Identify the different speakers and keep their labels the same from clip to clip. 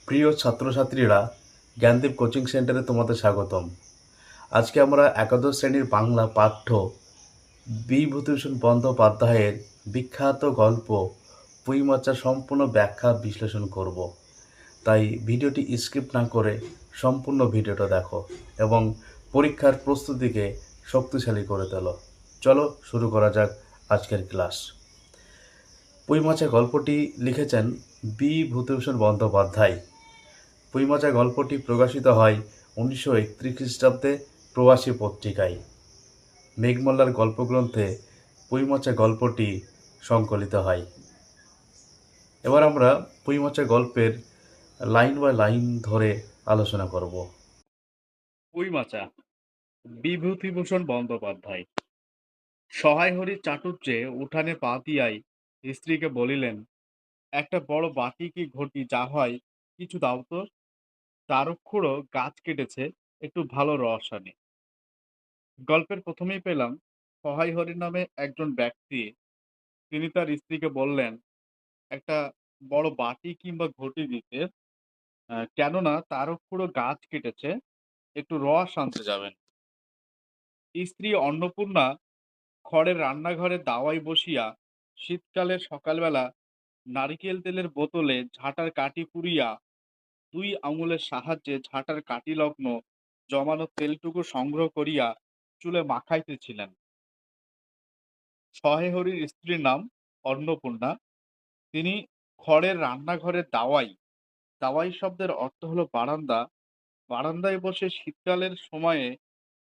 Speaker 1: প্রিয় ছাত্রছাত্রীরা, জ্ঞানদীপ কোচিং সেন্টারে তোমাদের স্বাগতম। আজকে আমরা একাদশ শ্রেণীর বাংলা পাঠ্য বিভূতিভূষণ বন্দ্যোপাধ্যায়ের বিখ্যাত গল্প পুঁই মাছের সম্পূর্ণ ব্যাখ্যা বিশ্লেষণ করব। তাই ভিডিওটি স্কিপ না করে সম্পূর্ণ ভিডিওটা দেখো এবং পরীক্ষার প্রস্তুতিকে শক্তিশালী করে তোলো। চলো শুরু করা যাক আজকের ক্লাস। পুঁই মাছের গল্পটি লিখেছেন বিভূতিভূষণ বন্দ্যোপাধ্যায়। পুঁই মাছের গল্পটি প্রকাশিত হয় 1931 খ্রিস্টাব্দে প্রবাসী পত্রিকায়। মেঘমল্লার গল্পগ্রন্থে পুঁই মাছের গল্পটি সংকলিত হয়। এবার আমরা পুঁই মাছের গল্পের লাইন বাই লাইন ধরে আলোচনা করব। পুঁই মাচা, বিভূতিভূষণ বন্দ্যোপাধ্যায়। সহায় হরির চাটুর্যে উঠানে পা দিয়াই স্ত্রীকে বলিলেন, একটা বড় বাটি কি ঘটি যা হয় কিছু দাও তো। চারক্ষুড়ো গাছ কেটেছে, একটু ভালো রস আনে। গল্পের প্রথমেই পেলাম সহায় হরি নামে একজন ব্যক্তি, তিনি তার স্ত্রীকে বললেন একটা বড় বাটি কিংবা ঘটি দিতে, কেননা তারক্ষুড়ো গাছ কেটেছে, একটু রস আনতে যাবেন। স্ত্রী অন্নপূর্ণা খড়ের রান্নাঘরে দাওয়ায় বসিয়া শীতকালের সকালবেলা নারিকেল তেলের বোতলে ঝাঁটার কাঠি পুড়িয়া 2 আঙুলের সাহায্যে ঝাঁটার কাঠি লগ্ন জমানো তেলটুকু সংগ্রহ করিয়া চুলে মাখাইতেছিলেন। সহায় হরির স্ত্রীর নাম অন্নপূর্ণা। তিনি খড়ের রান্নাঘরের দাওয়াই, দাওয়াই শব্দের অর্থ হলো বারান্দা। বারান্দায় বসে শীতকালের সময়ে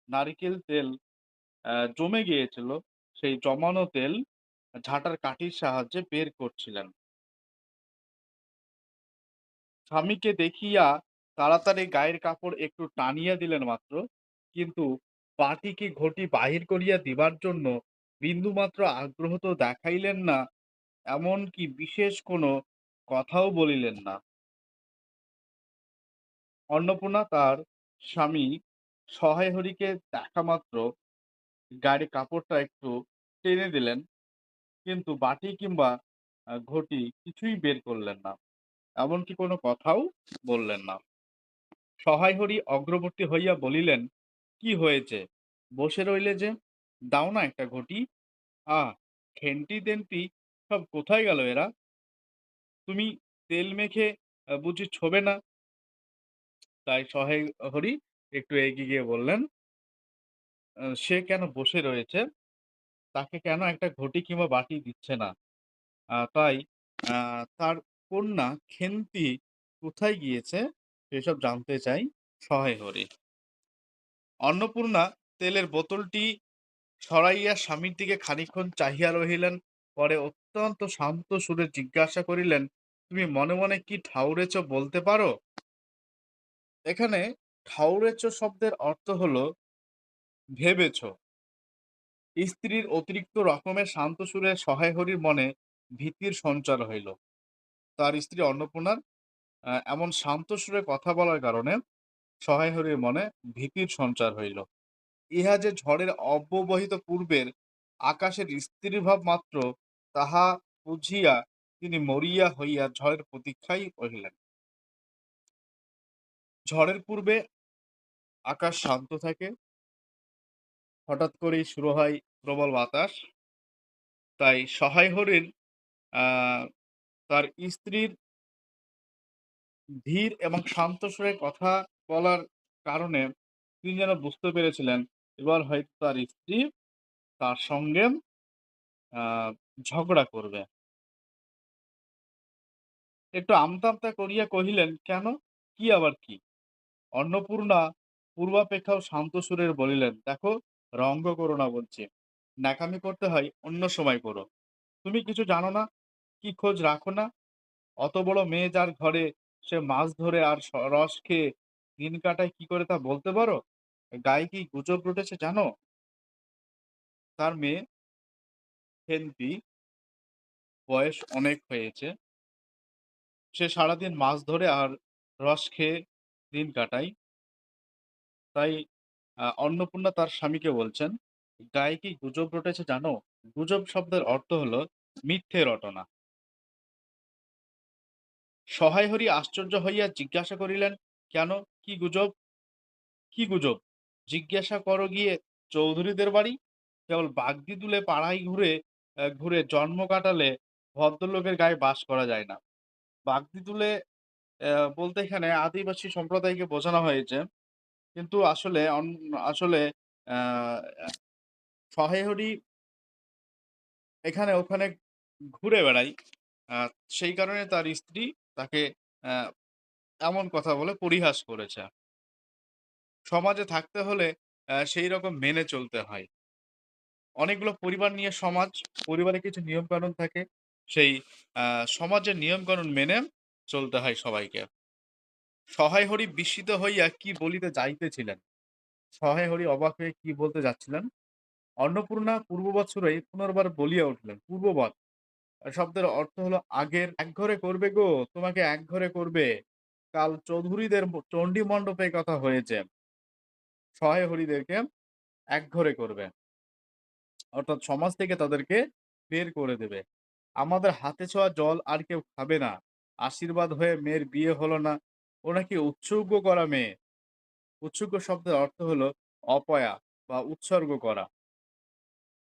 Speaker 1: নারিকেল তেল জমে গিয়েছিল, সেই জমানো তেল ঝাঁটার কাঠির সাহায্যে বের করছিলেন। স্বামীকে দেখিয়া তাড়াতাড়ি গায়ের কাপড় একটু টানিয়া দিলেন মাত্র, কিন্তু বাটি কি ঘটি বাহির করিয়া দিবার জন্য বিন্দুমাত্র আগ্রহ তো দেখাইলেন না, এমনকি বিশেষ কোনো কথাও বলিলেন না। অন্নপূর্ণা তার স্বামী সহায় হরিকে দেখা মাত্র গায়ের কাপড়টা একটু টেনে দিলেন, কিন্তু বাটি কিংবা ঘটি কিছুই বের করলেন না, এমনকি কোনো কথাও বললেন না। সহায় হরি অগ্রবর্তী হইয়া বলিলেন, কি হয়েছে, বসে রইলে যে, দাও না একটা ঘটি। আহ, খেন্তি তেন্তি সব কোথায় গেল এরা? তুমি তেল মেখে বুঝি ছোবে না? তাই সহায় হরি একটু এগিয়ে গিয়ে বললেন, সে কেন বসে রয়েছে, তাকে কেন একটা ঘটি কিংবা বাটি দিচ্ছে না। তাই তার কন্যা খেন্তি কোথায় গিয়েছে সেসব জানতে চাই সহায় হরি। অন্নপূর্ণা তেলের বোতলটি সরাইয়া স্বামীর দিকে খানিকক্ষণ চাহিয়া রহিলেন, পরে অত্যন্ত শান্ত সুরে জিজ্ঞাসা করিলেন, তুমি মনে মনে কি ঠাউরেছ বলতে পারো? এখানে ঠাউরেছ শব্দের অর্থ হলো ভেবেছ। স্ত্রীর অতিরিক্ত রকমের শান্ত সুরে সহায় হরির মনে ভীতির সঞ্চার হইল। তার স্ত্রী অন্নপূর্ণার এমন শান্ত সুরে কথা বলার কারণে সহায় হরির মনে ভীতির সঞ্চার হইল। ইহা যে ঝড়ের অব্যবহিত পূর্বের আকাশের স্থিরভাব মাত্র, তাহা বুঝিয়া তিনি মরিয়া হইয়া ঝড়ের প্রতীক্ষায় রহিলেন। ঝড়ের পূর্বে আকাশ শান্ত থাকে, হঠাৎ করেই শুরু হয় প্রবল বাতাস। তাই সহায় হরির আহ, তার স্ত্রীর ধীর এবং শান্ত সুরে কথা বলার কারণে তিনি যেন বুঝতে পেরেছিলেন এবার হয়তো তার স্ত্রী তার সঙ্গে আহ, ঝগড়া করবে। একটু আমতা আমতা করিয়া কহিলেন, কেন, কি আবার কি? অন্নপূর্ণা পূর্বাপেক্ষাও শান্ত সুরের বলিলেন, দেখো, রঙ্গ করো না বলছি, ন্যাকামি করতে হয় অন্য সময় করো। তুমি কিছু জানো না, কি খোঁজ রাখো না? অত বড় মেয়ে যার ঘরে, সে মাছ ধরে আর রস খেয়ে দিন কাটায় কি করে তা বলতে পারো? গায়ে কি গুজব রটেছে জানো? তার মেয়ে হেন্তি, বয়স অনেক হয়েছে, সে সারাদিন মাছ ধরে আর রস খেয়ে দিন কাটায়। তাই অন্নপূর্ণা তার স্বামীকে বলছেন, গায়ে কি গুজব রটেছে জানো? গুজব শব্দের অর্থ হলো মিথ্যে রটনা। সহায় হরি আশ্চর্য হইয়া জিজ্ঞাসা করিলেন, কেন, কি গুজব, কি গুজব? জিজ্ঞাসা করো গিয়ে চৌধুরীদের বাড়ি। কেবল বাগদি তুলে পাড়ায় ঘুরে ঘুরে জন্ম কাটালে ভদ্রলোকের গায়ে বাস করা যায় না। বাগদি তুলে বলতে এখানে আদিবাসী সম্প্রদায়কে বোঝানো হয়েছে। কিন্তু আসলে আহ সহায় হরি এখানে ওখানে ঘুরে বেড়ায়। আহ, সেই কারণে তার স্ত্রী তাকে আহ, এমন কথা বলে পরিহাস করেছে। সমাজে থাকতে হলে সেই রকম মেনে চলতে হয়। অনেকগুলো পরিবার নিয়ে সমাজ, পরিবারে কিছু নিয়ম কানুন থাকে, সেই সমাজের নিয়ম কানুন মেনে চলতে হয় সবাইকে। সহায় হরি বিস্মিত হইয়া কি বলিতে যাইতেছিলেন, সহায় হরি অবাক হয়ে কি বলতে যাচ্ছিলেন, অন্নপূর্ণা পূর্ব বৎসরেই পুনর্বার বলিয়া উঠলেন। পূর্ববৎ শব্দের অর্থ হলো আগের। একঘরে করবে গো, তোমাকে একঘরে করবে। কাল চৌধুরীদের চণ্ডী মণ্ডপে কথা হয়েছে, সহায় হরিদেরকে একঘরে করবে, অর্থাৎ সমাজ থেকে তাদেরকে বের করে দেবে। আমাদের হাতে ছোঁয়া জল আর কেউ খাবে না। আশীর্বাদ হয়ে মেয়ের বিয়ে হলো না, ও নাকি উৎসর্গ করা মেয়ে। উৎসর্গ শব্দের অর্থ হলো অপয়া বা উৎসর্গ করা।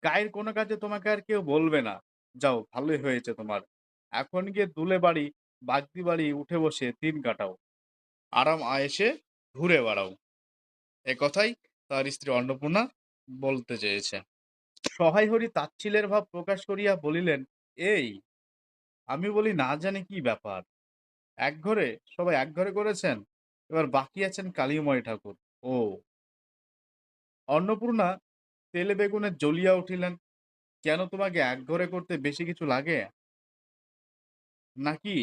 Speaker 1: গায়ের কোনো কাজে তোমাকে আর কেউ বলবে না। যাও, ভালোই হয়েছে তোমার। এখন গিয়ে দুলে বাড়ি বাগদি বাড়ি উঠে বসে দিন কাটাও, আরাম আয়েসে ঘুরে বেড়াও। এ কথাই তার স্ত্রী অন্নপূর্ণা বলতে চেয়েছে। সহায় হরি তাচ্ছিল্যের ভাব প্রকাশ করিয়া বলিলেন, এই, আমি বলি না জানি কি ব্যাপার। একঘরে, সবাই একঘরে করেছেন, এবার বাকি আছেন কালীময় ঠাকুর। ও। অন্নপূর্ণা তেলে বেগুনে জ্বলিয়া উঠিলেন। কেন, তোমাকে একঘরে করতে বেশি কিছু লাগে নাকি?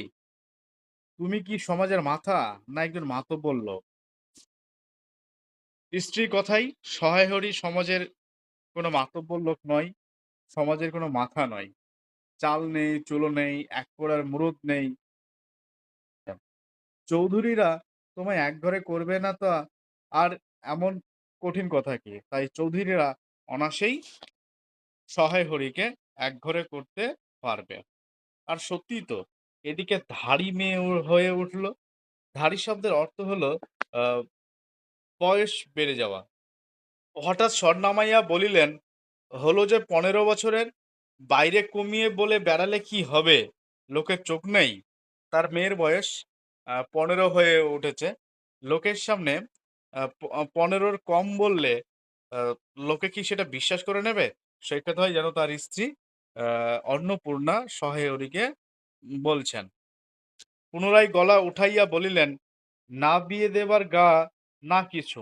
Speaker 1: তুমি কি সমাজের মাথা, না একজন মাতব্বর লোক? স্ত্রীর কথাই, সহায় হরি সমাজের কোনো মাতব্বর লোক নয়, সমাজের কোনো মাথা নয়। চাল নেই, চুলো নেই, এক কোড়ার মুরুদ নেই। চৌধুরীরা তোমায় একঘরে করবে না তা আর এমন কঠিন কথা কি? তাই চৌধুরীরা অনায়াসেই সহায় হরিকে একঘরে করতে পারবে। আর সত্যিই তো, এদিকে ধাড়ি মেয়ে হয়ে উঠল। ধাড়ি শব্দের অর্থ হলো আহ, বয়স বেড়ে যাওয়া। হঠাৎ স্বর নামাইয়া বলিলেন, হলো যে 15 বছরের, বাইরে কমিয়ে বলে বেড়ালে কি হবে? লোকের চোখ নেই? তার মেয়ের বয়স 15 হয়ে উঠেছে। লোকের সামনে 15-র কম বললে আহ, লোকে কি সেটা বিশ্বাস করে নেবে? সেই কথাই যেন তার স্ত্রী অন্নপূর্ণা সহায়রীকে বলছেন। পুনরায় গলা উঠাইয়া বলিলেন, না বিয়ে দেবার গা, না কিছু।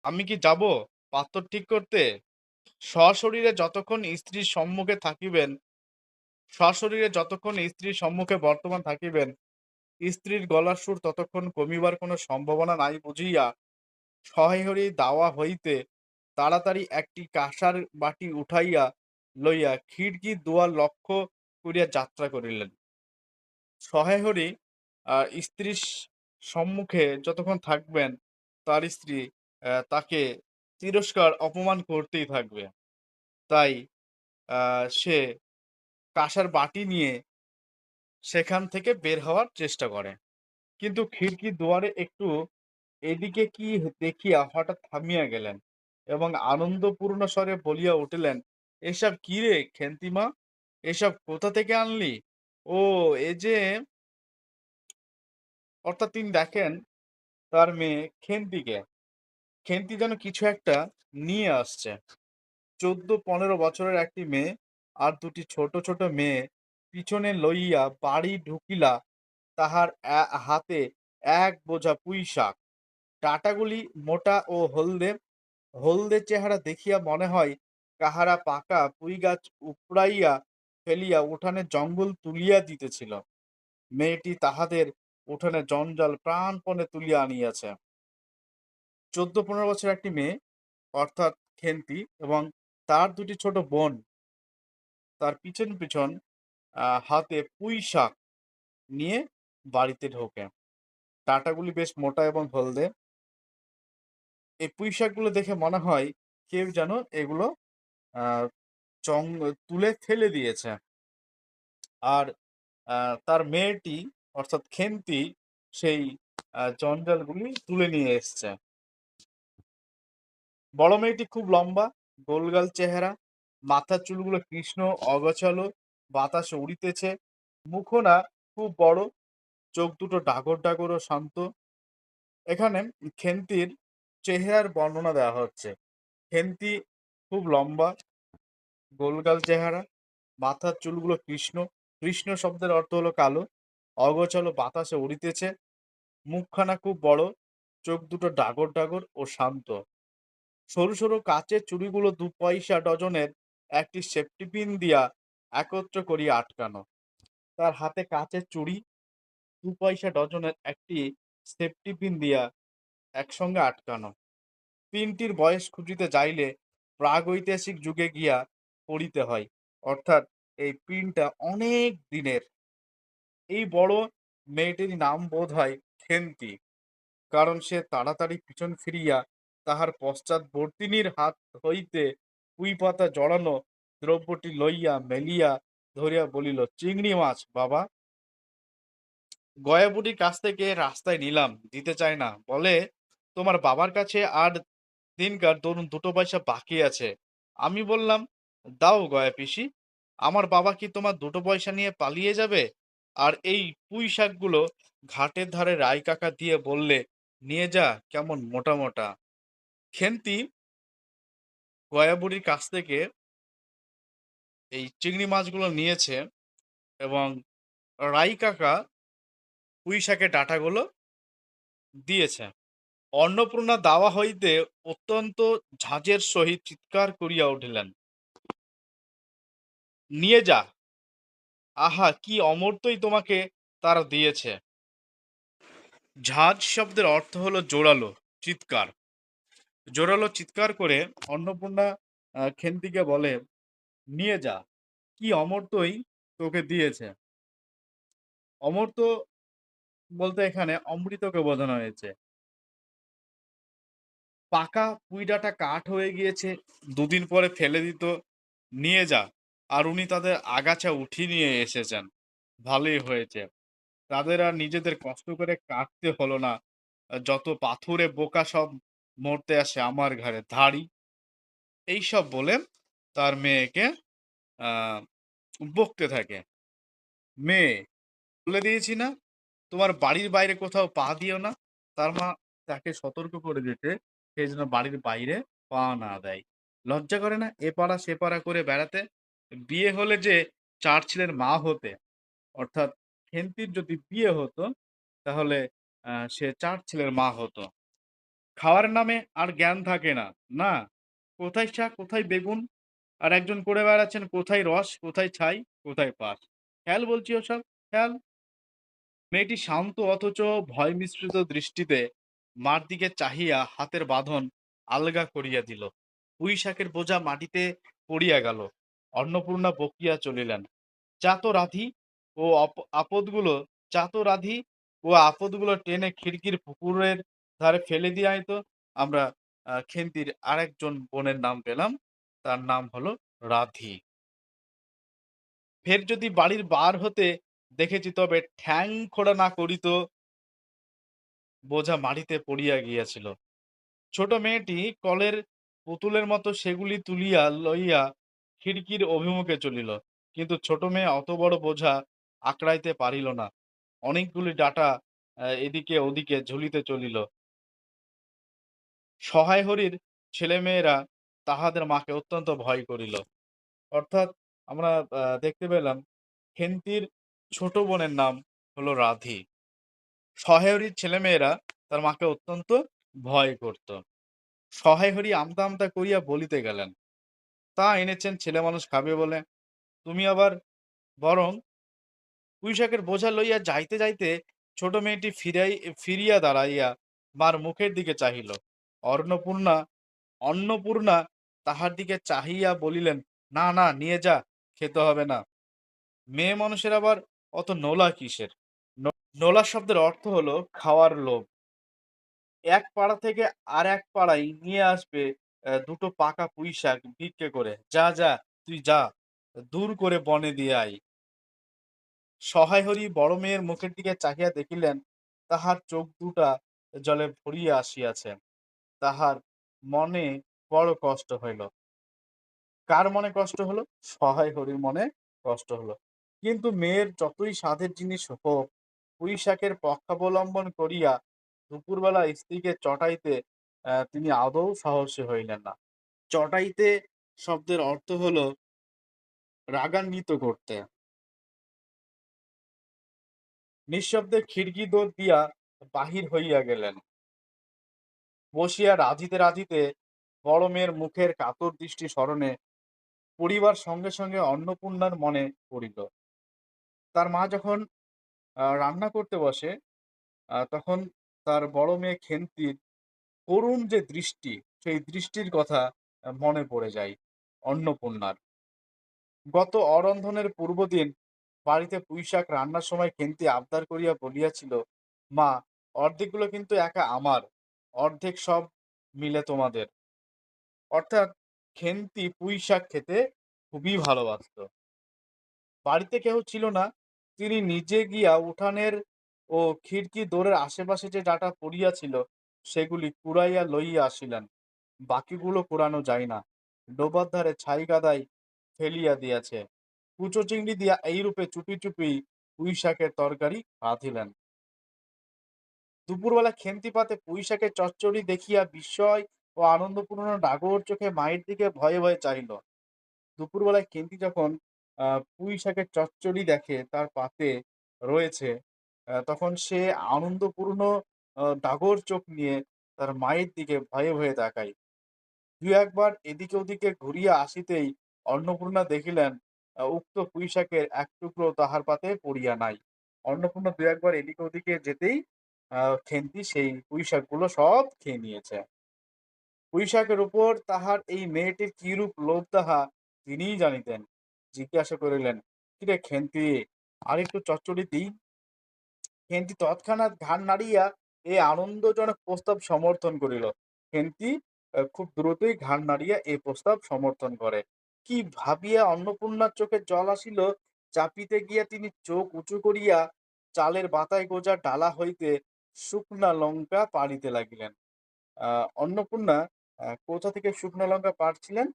Speaker 1: আমি কি যাব পাত্র ঠিক করতে? সশরীরে যতক্ষণ স্ত্রীর সম্মুখে থাকিবেন, সশরীরে যতক্ষণ স্ত্রীর সম্মুখে বর্তমান থাকিবেন, স্ত্রীর গলার সুর ততক্ষণ কমিবার কোনো সম্ভাবনা নাই বুঝিয়া সহায়হরি দাওয়া হইতে তাড়াতাড়ি একটি কাঁসার বাটি উঠাইয়া লইয়া খিড়কি দুয়ার লক্ষ্য করিয়া যাত্রা করিলেন। সহায়হরি স্ত্রীর সম্মুখে যতক্ষণ থাকবেন, তার স্ত্রী তাকে তিরস্কার অপমান করতেই থাকবে। তাই সে কাঁসার বাটি নিয়ে সেখান থেকে বের হওয়ার চেষ্টা করে। কিন্তু খিড়কির দুয়ারে একটু এদিকে কি দেখিয়া হঠাৎ থামিয়া গেলেন এবং আনন্দপূর্ণ স্বরে বলিয়া উঠিলেন, এসব কি রে খেন্তিমা, এসব কোথা থেকে আনলি? ও, এ যে, অর্থাৎ তিনি দেখেন তার মেয়ে খেন্তিকে। খেন্তি যেন কিছু একটা নিয়ে আসছে। 14-15 বছরের একটি মেয়ে আর দুটি ছোট ছোট মেয়ে পিছনে লইয়া বাড়ি ঢুকিলা। তাহার হাতে এক বোঝা পুঁই শাক। ডাঁটাগুলি মোটা ও হলদে। হলদে চেহারা দেখিয়া মনে হয় কাহারা পাকা পুঁই গাছ উপড়াইয়া ফেলিয়া উঠানে জঙ্গল তুলিয়া দিতেছিল। মেয়েটি তাহাদের উঠানে জঞ্জাল প্রাণপণে তুলিয়া আনিয়াছে। 14-15 বছর একটি মেয়ে, অর্থাৎ খেন্তি, এবং তার দুটি ছোট বোন তার পিছন পিছন হাতে পুঁই শাক নিয়ে বাড়িতে ঢোকে। ডাঁটাগুলি বেশ মোটা এবং হলদে। এই পুঁই শাকগুলো দেখে মনে হয় কেউ যেন এগুলো আহ তুলে ফেলে দিয়েছে। আর তার মেয়েটি
Speaker 2: অর্থাৎ খেন্তি সেই জঞ্জালগুলি তুলে নিয়ে এসছে। বড় মেয়েটি খুব লম্বা, গোলগাল চেহারা, মাথার চুলগুলো কৃষ্ণ অগোছালো, বাতাসে উড়িতেছে। মুখনা খুব বড়, চোখ দুটো ডাগর ডাগর ও শান্ত। এখানে খেন্তির চেহারার বর্ণনা দেওয়া হচ্ছে। খেন্তি খুব লম্বা, গোলগাল চেহারা, মাথার চুলগুলো কৃষ্ণ। কৃষ্ণ শব্দের অর্থ হলো কালো, অগোছালো বাতাসে উড়িতেছে। মুখখানা খুব বড়, চোখ দুটো ডাগর ডাগর ও শান্ত। সরু সরু কাচের চুড়িগুলো ২ পয়সা ডজনের একটি সেফটি পিন দিয়া একত্র করিয়া আটকানো। তার হাতে কাচের চুড়ি ২ পয়সা ডজনের একটি সেফটি পিন দিয়া একসঙ্গে আটকানো। পিনটির বয়স খুঁজিতে যাইলে প্রাগৈতিহাসিক যুগে গিয়া পড়িতে হয়। অর্থাৎ এই পিনটা অনেক দিনের। এই বড় মেয়েটির নাম বোধ হয় খেন্তি, কারণ সে তাড়াতাড়ি পিছন ফিরিয়া তাহার পশ্চাৎবর্তিনীর হাত হইতে কুই পাতা জড়ানো দ্রব্যটি লইয়া মেলিয়া ধরিয়া বলিল, চিংড়ি মাছ বাবা। গয়াবুড়ির কাছ থেকে রাস্তায় নিলাম, দিতে চায় না, বলে তোমার বাবার কাছে আর দিনকার ধরুন ২ পয়সা বাকি আছে। আমি বললাম, দাও গয়া পিসি, আমার বাবা কি তোমার ২ পয়সা নিয়ে পালিয়ে যাবে? আর এই পুঁই শাকগুলো ঘাটের ধারে রাই কাকা দিয়ে বললে, নিয়ে যা, কেমন মোটা মোটা। খেন্তি গয়াবুড়ির কাছ থেকে এই চিংড়ি মাছগুলো নিয়েছে এবং রাই কাকা পুঁই শাকের ডাঁটাগুলো দিয়েছে। অন্নপূর্ণা দাওয়া হইতে অত্যন্ত ঝাঁঝের সহিত চিৎকার করিয়া উঠিলেন, নিয়ে যা, আহা কি অমর্ত্যই তোমাকে তারা দিয়েছে। ঝাঁঝ শব্দের অর্থ হলো জোরালো চিৎকার। জোরালো চিৎকার করে অন্নপূর্ণা খেন্তিকে বলে, নিয়ে যা, কি অমর্ত্যই তোকে দিয়েছে। অমর্ত্য বলতে এখানে অমৃতকে বোঝানো হয়েছে। পাকা পুইডাটা কাঠ হয়ে গিয়েছে, ২ দিন পরে ফেলে দিত, নিয়ে যা। আর উনি তাদের আগাছা উঠিয়ে নিয়ে এসেছেন, ভালোই হয়েছে। তাদের আর নিজেদের কষ্ট করে কাটতে হলো না। যত পাথুরে বোকা সব মরতে আসে আমার ঘাড়ে ধাড়ি। এইসব বলে তার মেয়েকে আহ বকতে থাকে। মেয়ে, বলে দিয়েছি না, তোমার বাড়ির বাইরে কোথাও পা দিও না। তার মা তাকে সতর্ক করে দিতে, সে যেন বাড়ির বাইরে পা না দেয়। লজ্জা করে না এ পাড়া সে পাড়া করে বেড়াতে? বিয়ে হলে যে ৪ ছেলের মা হতে, অর্থাৎ খেন্তির যদি বিয়ে হতো তাহলে সে ৪ ছেলের মা হতো। খাওয়ার নামে আর জ্ঞান থাকে না। না, কোথায় শাক, কোথায় বেগুন, আর একজন করে বেড়াচ্ছেন কোথায় রস, কোথায় ছাই, কোথায় পাস। খেয়াল বলছি ওসব, খেয়াল। মেয়েটি শান্ত অথচ ভয় মিশ্রিত দৃষ্টিতে মার দিকে চাহিয়া হাতের বাঁধন আলগা করিয়া দিল। পুঁই শাকের বোঝা মাটিতে পড়িয়া গেল। অন্নপূর্ণা বকিয়া চলিলেন, যা তো রাধি, ও আপদগুলো, যা তো রাধি, ও আপদগুলো টেনে খিড়কির পুকুরের ধারে ফেলে দিয়ে আয় তো। আমরা খেন্তির আরেকজন বোনের নাম পেলাম, তার নাম হলো রাধি। ফের যদি বাড়ির বার হতে দেখেছি তবে ঠ্যাং খোড়া না করিত। বোঝা মাটিতে পড়িয়া গিয়াছিল। ছোট মেয়েটি কলের পুতুলের মতো সেগুলি তুলিয়া লইয়া খিড়কির অভিমুখে চলিল। কিন্তু ছোট মেয়ে অত বড় বোঝা আকড়াইতে পারিল না। অনেকগুলি ডাঁটা এদিকে ওদিকে ঝুলিতে চলিল। সহায় হরির ছেলেমেয়েরা তাহাদের মাকে অত্যন্ত ভয় করিল। অর্থাৎ আমরা দেখতে পেলাম খেন্তির ছোট বোনের নাম হলো রাধি। সহায় হরির ছেলেমেয়েরা তার মাকে অত্যন্ত ভয় করত। সহায় হরি আমতা আমতা করিয়া বলিতে গেলেন, তা এনেছেন ছেলে মানুষ খাবে বলে, তুমি আবার বরং। পুঁইশাকের বোঝা লইয়া যাইতে যাইতে ছোট মেয়েটি ফিরিয়া দাঁড়াইয়া মার মুখের দিকে চাহিল। অন্নপূর্ণা অন্নপূর্ণা তাহার দিকে চাহিয়া বলিলেন, না না, নিয়ে যা, খেতে হবে না। মেয়ে মানুষের আবার অত নোলা কিসের? নোলা শব্দের অর্থ হলো খাওয়ার লোভ। এক পাড়া থেকে আর এক পাড়ায় নিয়ে আসবে ২টো পাকা পুঁইশাক ভিক্ষে করে। যা যা, তুই যা, দূর করে বনে দিয়ে আয়। সহায় হরি বড় মেয়ের মুখের দিকে চাহিয়া দেখিলেন, তাহার চোখ দুটা জলে ভরিয়া আসিয়াছে। তাহার মনে বড় কষ্ট হইল। কার মনে কষ্ট হলো? সহায় হরির মনে কষ্ট হলো। কিন্তু মেয়ের যতই সাধের জিনিস হোক, পুঁইশাকের পক্ষাবলম্বন করিয়া দুপুরবেলা স্ত্রীকে চটাইতে তিনি আদৌ সাহসী হইলেন না। চটাইতে শব্দের অর্থ হলো রাগান্বিত করতে। নিঃশব্দে খিড়কি দোর দিয়া বাহির হইয়া গেলেন। বসিয়া রাঁধিতে রাঁধিতে বড় মেয়ের মুখের কাতর দৃষ্টি স্মরণে পড়িবার সঙ্গে সঙ্গে অন্নপূর্ণার মনে পড়িল। তার মা যখন রান্না করতে বসে, তখন তার বড় মেয়ে খেন্তির করুণ যে দৃষ্টি, সেই দৃষ্টির কথা মনে পড়ে যায় অন্নপূর্ণার। গত অরন্ধনের পূর্বদিন বাড়িতে পুঁইশাক রান্নার সময় খেন্তি আবদার করিয়া বলিয়াছিল, মা, অর্ধেকগুলো কিন্তু একা আমার, অর্ধেক সব মিলে তোমাদের। অর্থাৎ খেন্তি পুঁইশাক খেতে খুবই ভালোবাসতো। বাড়িতে কেহ ছিল না, তিনি নিজে গিয়া উঠানের ও খিড়কি দোরের আশেপাশে যে ডাঁটা পড়িয়াছিল সেগুলি কুড়াইয়া লইয়া আসিলেন। বাকিগুলো কুড়ানো যায় না, ডোবার ধারে ছাই কাদায় ফেলিয়া দিয়াছে। কুচো চিংড়ি দিয়া এইরূপে চুপি চুপি পুঁইশাকের তরকারি রাঁধিলেন। দুপুরবেলা খেন্তি পাতে পুঁইশাকের চচ্চড়ি দেখিয়া বিস্ময় ও আনন্দপূর্ণ ডাগর চোখে মায়ের দিকে ভয়ে ভয়ে চাহিল। দুপুরবেলায় কেন্তি যখন পুঁই শাকের চচ্চড়ি দেখে তার পাতে রয়েছে, তখন সে আনন্দপূর্ণ ডাগর চোখ নিয়ে তার মায়ের দিকে ভয়ে ভয়ে তাকায়। দু একবার এদিকে ওদিকে ঘুরিয়া আসিতেই অন্নপূর্ণা দেখিলেন উক্ত পুঁই শাকের এক টুকরো তাহার পাতে পড়িয়া নাই। অন্নপূর্ণা দু একবার এদিকে ওদিকে যেতেই খেন্তি সেই পুঁই শাকগুলো সব খেয়ে নিয়েছে। পুঁইশাকের উপর তাহার এই মেয়েটির কিরূপ লোভ তাহা তিনিই জানিতেন। জিজ্ঞাসা করিলেন, কিরে খেন্তি, আর একটু চচ্চড়ি দিই? খেন্তি তৎক্ষণাৎ ঘাড় নাড়িয়া এই আনন্দজনক প্রস্তাব সমর্থন করিল। খেন্তি খুব দ্রুতই ঘাড় নাড়িয়া এই প্রস্তাব সমর্থন করে। কি ভাবিয়া অন্নপূর্ণার চোখে জল আসিল, চাপিতে গিয়া তিনি চোখ উঁচু করিয়া চালের বাতায় গোজা ডালা হইতে শুকনা লঙ্কা পাড়িতে লাগিলেন। অন্নপূর্ণা কোথা থেকে শুকনো লঙ্কা পাড়ছিলেন?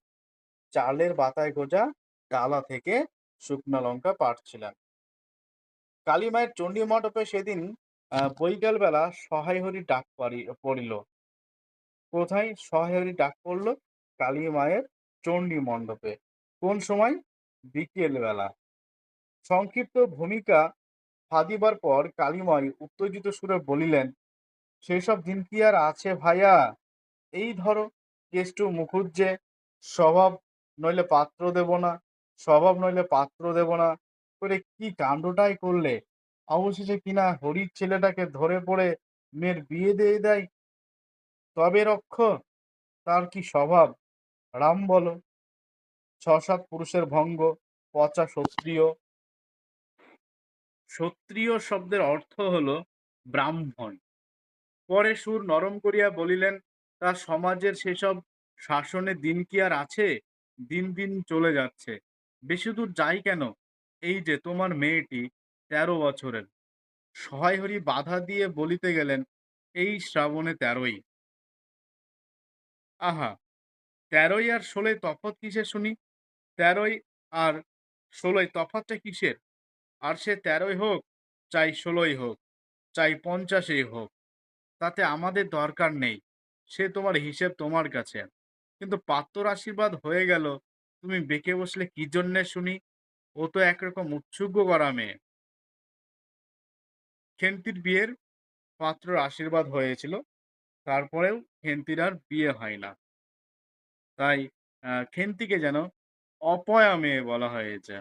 Speaker 2: চালের বাতায় গোজা ডালা থেকে শুকনো লঙ্কা পাড়ছিলেন। কালীমায়ের চণ্ডী মণ্ডপে সেদিন বৈকাল বেলা সহায় হরি ডাক পড়িল। কোথায় সহায় হরি ডাক পড়ল? কালী মায়ের চণ্ডী মণ্ডপে। কোন সময়? বিকেল বেলা। সংক্ষিপ্ত ভূমিকা ফাঁদিবার পর কালীময় উত্তেজিত সুরে বলিলেন, সেসব দিন কি আর আছে ভাইয়া? এই ধরো কেষ্ট মুখুজ্জে, স্বভাব নইলে পাত্র দেব না, স্বভাব নইলে পাত্র দেব না করে কি কাণ্ডটাই করলে! অবশেষে কিনা হরির ছেলেটাকে ধরে পড়ে মেয়ের বিয়ে দিয়ে দেয়, তবে রক্ষ! তার কি স্বভাব, রাম বলো? ৬-৭ পুরুষের ভঙ্গ, পচা ক্ষত্রিয়। ক্ষত্রিয় শব্দের অর্থ হলো ব্রাহ্মণ। পরে সুর নরম করিয়া বলিলেন, তা সমাজের সেসব শাসনের দিন কি আর আছে? দিন দিন চলে যাচ্ছে। বেশি দূর যাই কেন, এই যে তোমার মেয়েটি ১৩ বছরের। সহায় হরি বাধা দিয়ে বলিতে গেলেন, এই শ্রাবণে ১৩ই। আহা, ১৩ই আর ১৬ই তফাৎ কিসের শুনি? ১৩ই আর ১৬ই তফাৎটা কিসের? আর সে ১৩ই হোক, চাই ১৬ই হোক, চাই ৫০ই হোক, তাতে আমাদের দরকার নেই। সে তোমার হিসেব তোমার কাছে। কিন্তু পাত্রর আশীর্বাদ হয়ে গেল, তুমি বেঁকে বসলে কি জন্যে শুনি? ও তো একরকম উৎসুক করা মেয়ে। খেন্তির বিয়ের পাত্রর আশীর্বাদ হয়েছিল, তারপরেও খেন্তির আর বিয়ে হয় না। তাই খেন্তিকে যেন অপয়া মেয়ে বলা হয়েছে।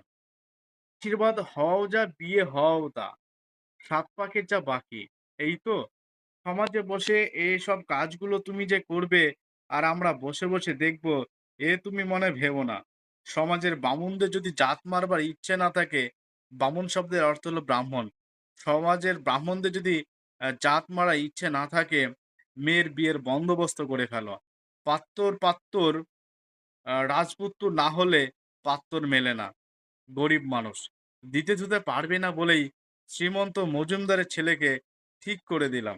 Speaker 2: আশীর্বাদ হওয়াও যা, বিয়ে হওয়াও তা। ৭ পাকের যা বাকি। এই তো? সমাজে বসে এসব কাজগুলো তুমি যে করবে আর আমরা বসে বসে দেখব, এ তুমি মনে ভেবো না। সমাজের বামুনদের যদি জাত মারবার ইচ্ছে না থাকে, বামুন শব্দের অর্থ হলো ব্রাহ্মণ। সমাজের ব্রাহ্মণদের যদি জাত মারার ইচ্ছে না থাকে, মেয়ের বিয়ের বন্দোবস্ত করে ফেলো। পাত্তর রাজপুত্র না হলে পাত্তর মেলে না। গরিব মানুষ। দিতে ধুতে পারবে না বলেই শ্রীমন্ত মজুমদারের ছেলেকে ঠিক করে দিলাম।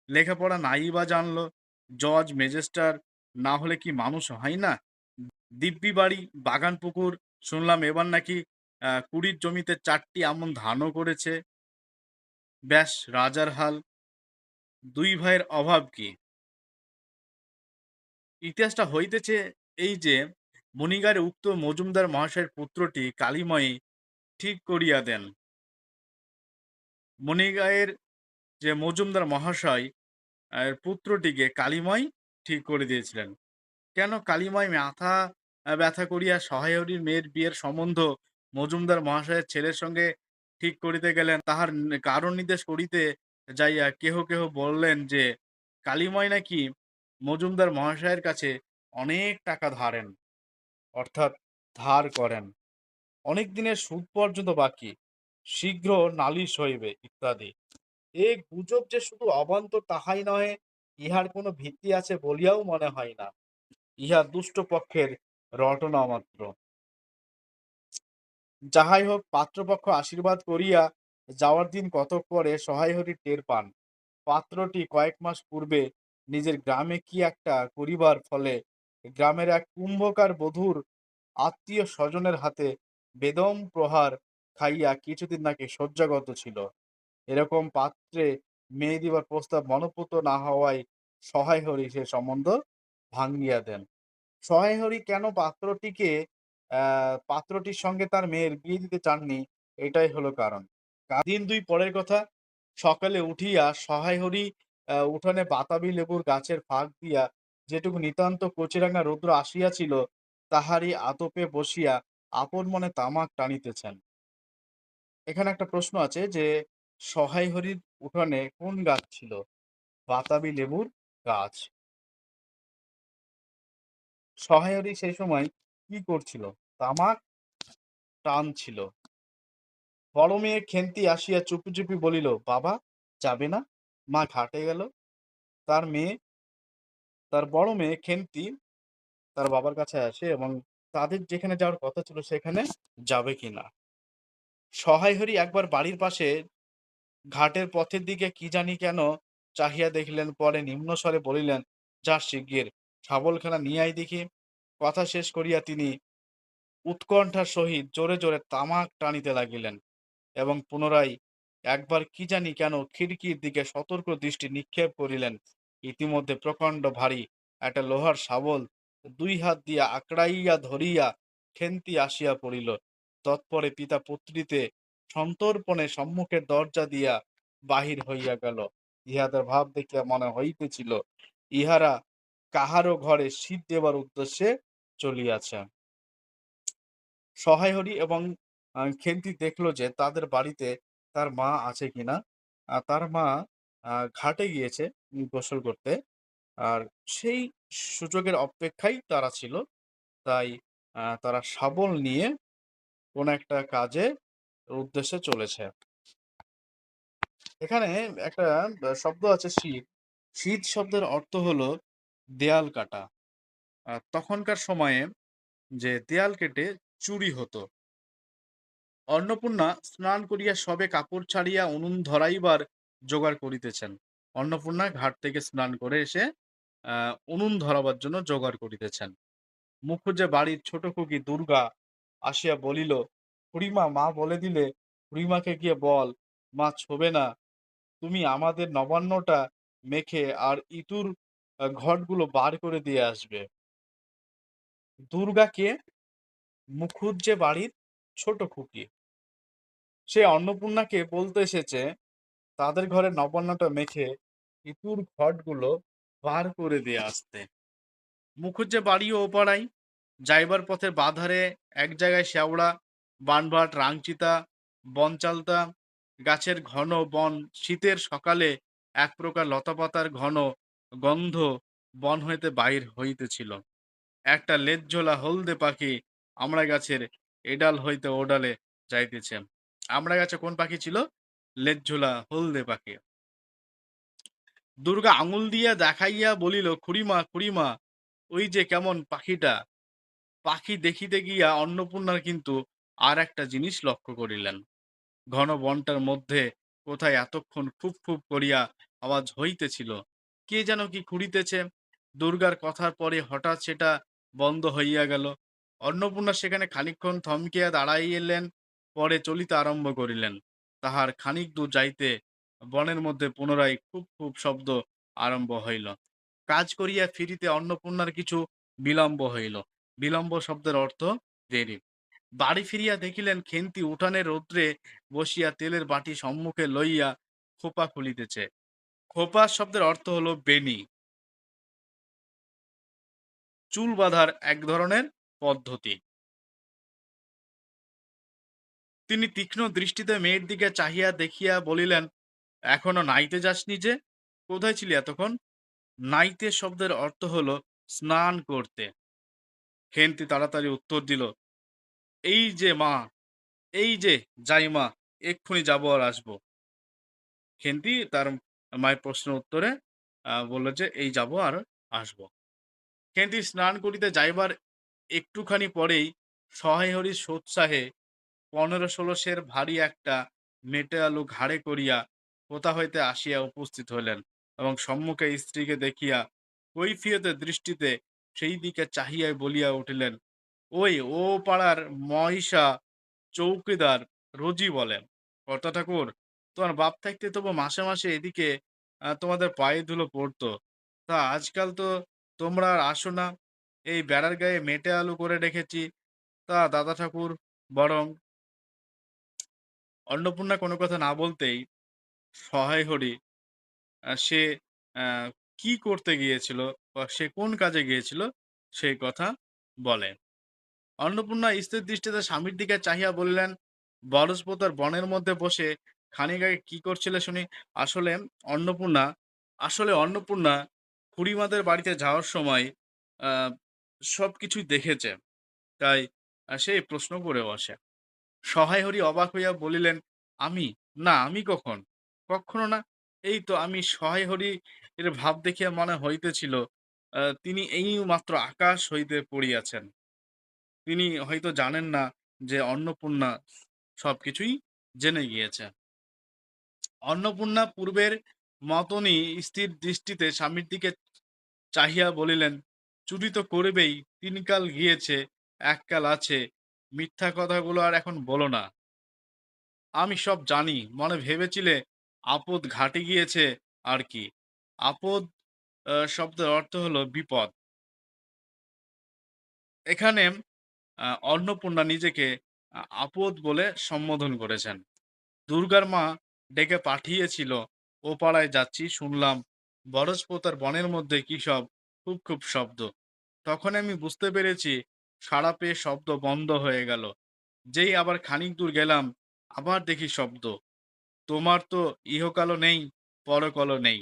Speaker 2: লেখাপড়া নাই বা জানলো, জজ ম্যাজিস্ট্রার না হলে কি মানুষ হয় না? দিব্যি বাড়ি, বাগান পুকুর, শুনলাম এবার নাকি কুড়ির জমিতে ৪টি এমন ধানও করেছে। ব্যাস রাজার হাল। দুই ভাইয়ের অভাব কি? ইতিহাসটা হইতেছে এই যে, বণিগারে উক্ত মজুমদার মহাশয়ের পুত্রটি কালিময়ী ঠিক করিয়া দেন। বণিগায়ের যে মজুমদার মহাশয় পুত্রটিকে কালিময় ঠিক করে দিয়েছিলেন। কেন কালিময় মাথা ব্যথা করিয়া সহায়রীর মেয়ের বিয়ের সম্বন্ধ মজুমদার মহাশয়ের ছেলের সঙ্গে ঠিক করিতে গেলেন, তাহার কারণ নির্দেশ করিতে যাইয়া কেহ কেহ বললেন যে কালিময় নাকি মজুমদার মহাশয়ের কাছে অনেক টাকা ধারেন, অর্থাৎ ধার করেন, অনেক দিনের সুদ পর্যন্ত বাকি, শীঘ্র নালিশ হইবে ইত্যাদি। এ গুজব যে শুধু অবান্তর তাহাই নহে, ইহার কোনো ভিত্তি আছে বলিয়াও মনে হয় না। ইহা দুষ্ট পক্ষের রটনা মাত্র। যাহাই হোক, পাত্রপক্ষ আশীর্বাদ করিয়া যাওয়ার দিন কতক পরে সহায়হরি টের পান পাত্রটি কয়েক মাস পূর্বে নিজের গ্রামে কি একটা করিবার ফলে গ্রামের এক কুম্ভকার বধূর আত্মীয় স্বজনের হাতে বেদম প্রহার খাইয়া কিছুদিন নাকি শয্যাগত ছিল। এরকম পাত্রে মেয়ে দিবার প্রস্তাব মনঃপূত না হওয়ায় সহায়হরি সে সম্বন্ধ ভাঙ্গিয়া দেন। সহায়হরি কেন পাত্রটির সঙ্গে তার মেয়ের বিয়ে দিতে চাননি, এটাই হলো কারণ। দিন দুই পরের কথা, সকালে উঠিয়া সহায়হরি উঠানে বাতাবি লেবুর গাছের ফাঁক দিয়া যেটুকু নিতান্ত কচিরাঙা রৌদ্র আসিয়াছিল তাহারই আতপে বসিয়া আপন মনে তামাক টানিতেছেন। এখানে একটা প্রশ্ন আছে যে সহায়হরির উঠানে কোন গাছ ছিল? বাতাবি লেবুর গাছ। সহায়হরি সেই সময় কি করছিল? তামাক টানছিল। বড় মেয়ে খেন্তি আসিয়া চুপি চুপি বলিল, বাবা যাবে না? মা ঘাটে গেল। তার মেয়ে তার বড় মেয়ে খেন্তি তার বাবার কাছে আসে এবং তাদের যেখানে যাওয়ার কথা ছিল সেখানে যাবে কিনা। সহায়হরি একবার বাড়ির পাশে ঘাটের পথের দিকে কি জানি কেন চাহিয়া দেখিলেন, পরে নিম্নস্বরে বলিলেন, যা শিগগির শাবলখানা নিয়ে আয় দেখি। কথা শেষ করিয়া তিনি উৎকণ্ঠার সহিত জোরে জোরে তামাক টানিতে লাগিলেন এবং পুনরায় একবার কি জানি কেন খিড়কির দিকে সতর্ক দৃষ্টি নিক্ষেপ করিলেন। ইতিমধ্যে প্রকাণ্ড ভারী একটা লোহার শাবল দুই হাত দিয়া আকড়াইয়া ধরিয়া খেন্তি আসিয়া পড়িল। তৎপরে পিতা পুত্রীতে সন্তর্পণে সম্মুখের দরজা দিয়া বাহির হইয়া গেল। ইহাদের ভাব দেখিয়া মনে হইতেছিল ইহারা কাহারও ঘরে শীত দেবার উদ্দেশ্যে চলিয়াছে। সহায়হরি এবং খেন্তি দেখলো যে তাদের বাড়িতে তার মা আছে কিনা। তার মা ঘাটে গিয়েছে গোসল করতে। আর সেই সুযোগের অপেক্ষায় তারা ছিল। তাই তারা শাবল নিয়ে কোন একটা কাজে উদ্দেশ্যে চলেছে। এখানে একটা শব্দ আছে শীত। শীত শব্দের অর্থ হলো দেয়াল কাটা। তখনকার সময়ে যে দেয়াল কেটে চুরি হতো। অন্নপূর্ণা স্নান করিয়া সবে কাপড় ছাড়িয়া উনুন ধরাইবার জোগাড় করিতেছেন। অন্নপূর্ণা ঘাট থেকে স্নান করে এসে উনুন ধরাবার জন্য জোগাড় করিতেছেন। মুখুজ্জে বাড়ির ছোট খুকি দুর্গা আসিয়া বলিল, খুড়িমা, মা বলে দিলে খুড়িমাকে গিয়ে বল মা ছোবে না, তুমি আমাদের নবান্নটা মেখে আর ইতুর ঘটগুলো বার করে দিয়ে আসবে। দুর্গা কে? মুখুজ্জে বাড়ির ছোট খুকি। সে অন্নপূর্ণাকে বলতে এসেছে তাদের ঘরে নবান্নটা মেখে ইতুর ঘটগুলো বার করে দিয়ে আসতে। মুখুজ্জে বাড়িও ও পাড়াই। যাইবার পথে বাধারে এক জায়গায় শেওড়া, বানভাট, রাংচিতা, বনচালতা গাছের ঘন বন শীতের সকালে এক প্রকার লতাপাতার ঘন গন্ধ বন হইতে বাহির হইতেছিল। একটা লেজঝোলা হলদে পাখি আমড়া গাছের এডাল হইতে ওডালে যাইতেছে। আমড়া গাছে কোন পাখি ছিল? লেজঝোলা হলদে পাখি। দুর্গা আঙুল দিয়া দেখাইয়া বলিল, খুড়িমা, খুড়িমা, ওই যে কেমন পাখিটা। পাখি দেখিতে গিয়া অন্নপূর্ণার কিন্তু আর একটা জিনিস লক্ষ্য করিলেন, ঘন বনটার মধ্যে কোথায় এতক্ষণ ফুপ ফুপ করিয়া আওয়াজ হইতেছিল, কে যেন কি খুঁড়িতেছে। দুর্গার কথার পরে হঠাৎ সেটা বন্ধ হইয়া গেল। অন্নপূর্ণা সেখানে খানিকক্ষণ থমকিয়া দাঁড়াইলেন, পরে চলিতে আরম্ভ করিলেন। তাহার খানিক দূর যাইতে বনের মধ্যে পুনরায় খুব খুব শব্দ আরম্ভ হইল। কাজ করিয়া ফিরিতে অন্নপূর্ণার কিছু বিলম্ব হইল। বিলম্ব শব্দের অর্থ দেরি। বাড়ি ফিরিয়া দেখিলেন খেন্তি উঠানে রৌদ্রে বসিয়া তেলের বাটি সম্মুখে লইয়া খোপা খুলিতেছে। খোপা শব্দের অর্থ হলো বেণী, চুল বাঁধার এক ধরনের পদ্ধতি। তিনি তীক্ষ্ণ দৃষ্টিতে মেয়ের দিকে চাহিয়া দেখিয়া বলিলেন, এখনো নাইতে যাসনি যে? কোথায় ছিলি এতক্ষণ? নাইতে শব্দের অর্থ হলো স্নান করতে। খেন্তি তাড়াতাড়ি উত্তর দিল, এই যে মা, এই যে যাই মা, এক্ষুনি যাবো আর আসবো। খেন্তি তার মায়ের প্রশ্নের উত্তরে বলল যে, এই যাবো আর আসবো। খেন্তি স্নান করিতে যাইবার একটুখানি পরেই সহায় হরির সোৎসাহে ১৫-১৬ সের ভারী একটা মেটে আলু ঘাড়ে করিয়া কোথা হইতে আসিয়া উপস্থিত হইলেন এবং সম্মুখে স্ত্রীকে দেখিয়া কৈফিয়তের দৃষ্টিতে সেই দিকে চাহিয়াই বলিয়া উঠিলেন, ওই ও পাড়ার মহিষা চৌকিদার রোজই বলেন, কর্তা ঠাকুর, তোমার বাপ থাকতে তবু মাসে মাসে এদিকে তোমাদের পায়ে ধুলো পড়তো, তা আজকাল তো তোমরা আর আসো না। এই বেড়ার গায়ে মেটে আলু করে রেখেছি, তা দাদা ঠাকুর বরং। অন্নপূর্ণা কোনো কথা না বলতেই সহায় হরি সে কি করতে গিয়েছিল বা সে কোন কাজে গিয়েছিল সেই কথা বলে। অন্নপূর্ণা স্থির দৃষ্টিতে স্বামীর দিকে চাহিয়া বললেন, বরসপতার বনের মধ্যে বসে খানিক আগে কি করছিলে শুনি? আসলে অন্নপূর্ণা অন্নপূর্ণা খুড়িমাদের বাড়িতে যাওয়ার সময় আহ সবকিছুই দেখেছে, তাই সে প্রশ্ন করে বসে। সহায় হরি অবাক হইয়া বলিলেন, আমি? না, আমি কখন? কক্ষনো না। এই তো আমি সহায় হরি এর ভাব দেখিয়া মনে হইতেছিল তিনি এইমাত্র আকাশ হইতে পড়িয়াছেন। তিনি হয়তো জানেন না যে অন্নপূর্ণা সবকিছুই জেনে গিয়েছে। অন্নপূর্ণা পূর্বের মতনই স্থির দৃষ্টিতে স্বামীর দিকে চাহিয়া বলিলেন, চুরি তো করবেই, ৩ কাল গিয়েছে, ১ কাল আছে, মিথ্যা কথাগুলো আর এখন বলো না। আমি সব জানি। মনে ভেবেছিলে আপদ ঘাটে গিয়েছে আর কি। আপদ শব্দের অর্থ হলো বিপদ। এখানে অন্নপূর্ণা নিজেকে আপদ বলে সম্বোধন করেছেন। দুর্গার মা ডেকে পাঠিয়েছিল, ও পাড়ায় যাচ্ছি শুনলাম বরসপোতার বনের মধ্যে কি সব খুব খুব শব্দ। তখন আমি বুঝতে পেরেছি সাড়া পেয়ে শব্দ বন্ধ হয়ে গেল। যেই আবার খানিক দূর গেলাম আবার দেখি শব্দ। তোমার তো ইহকালও নেই, পরকালও নেই।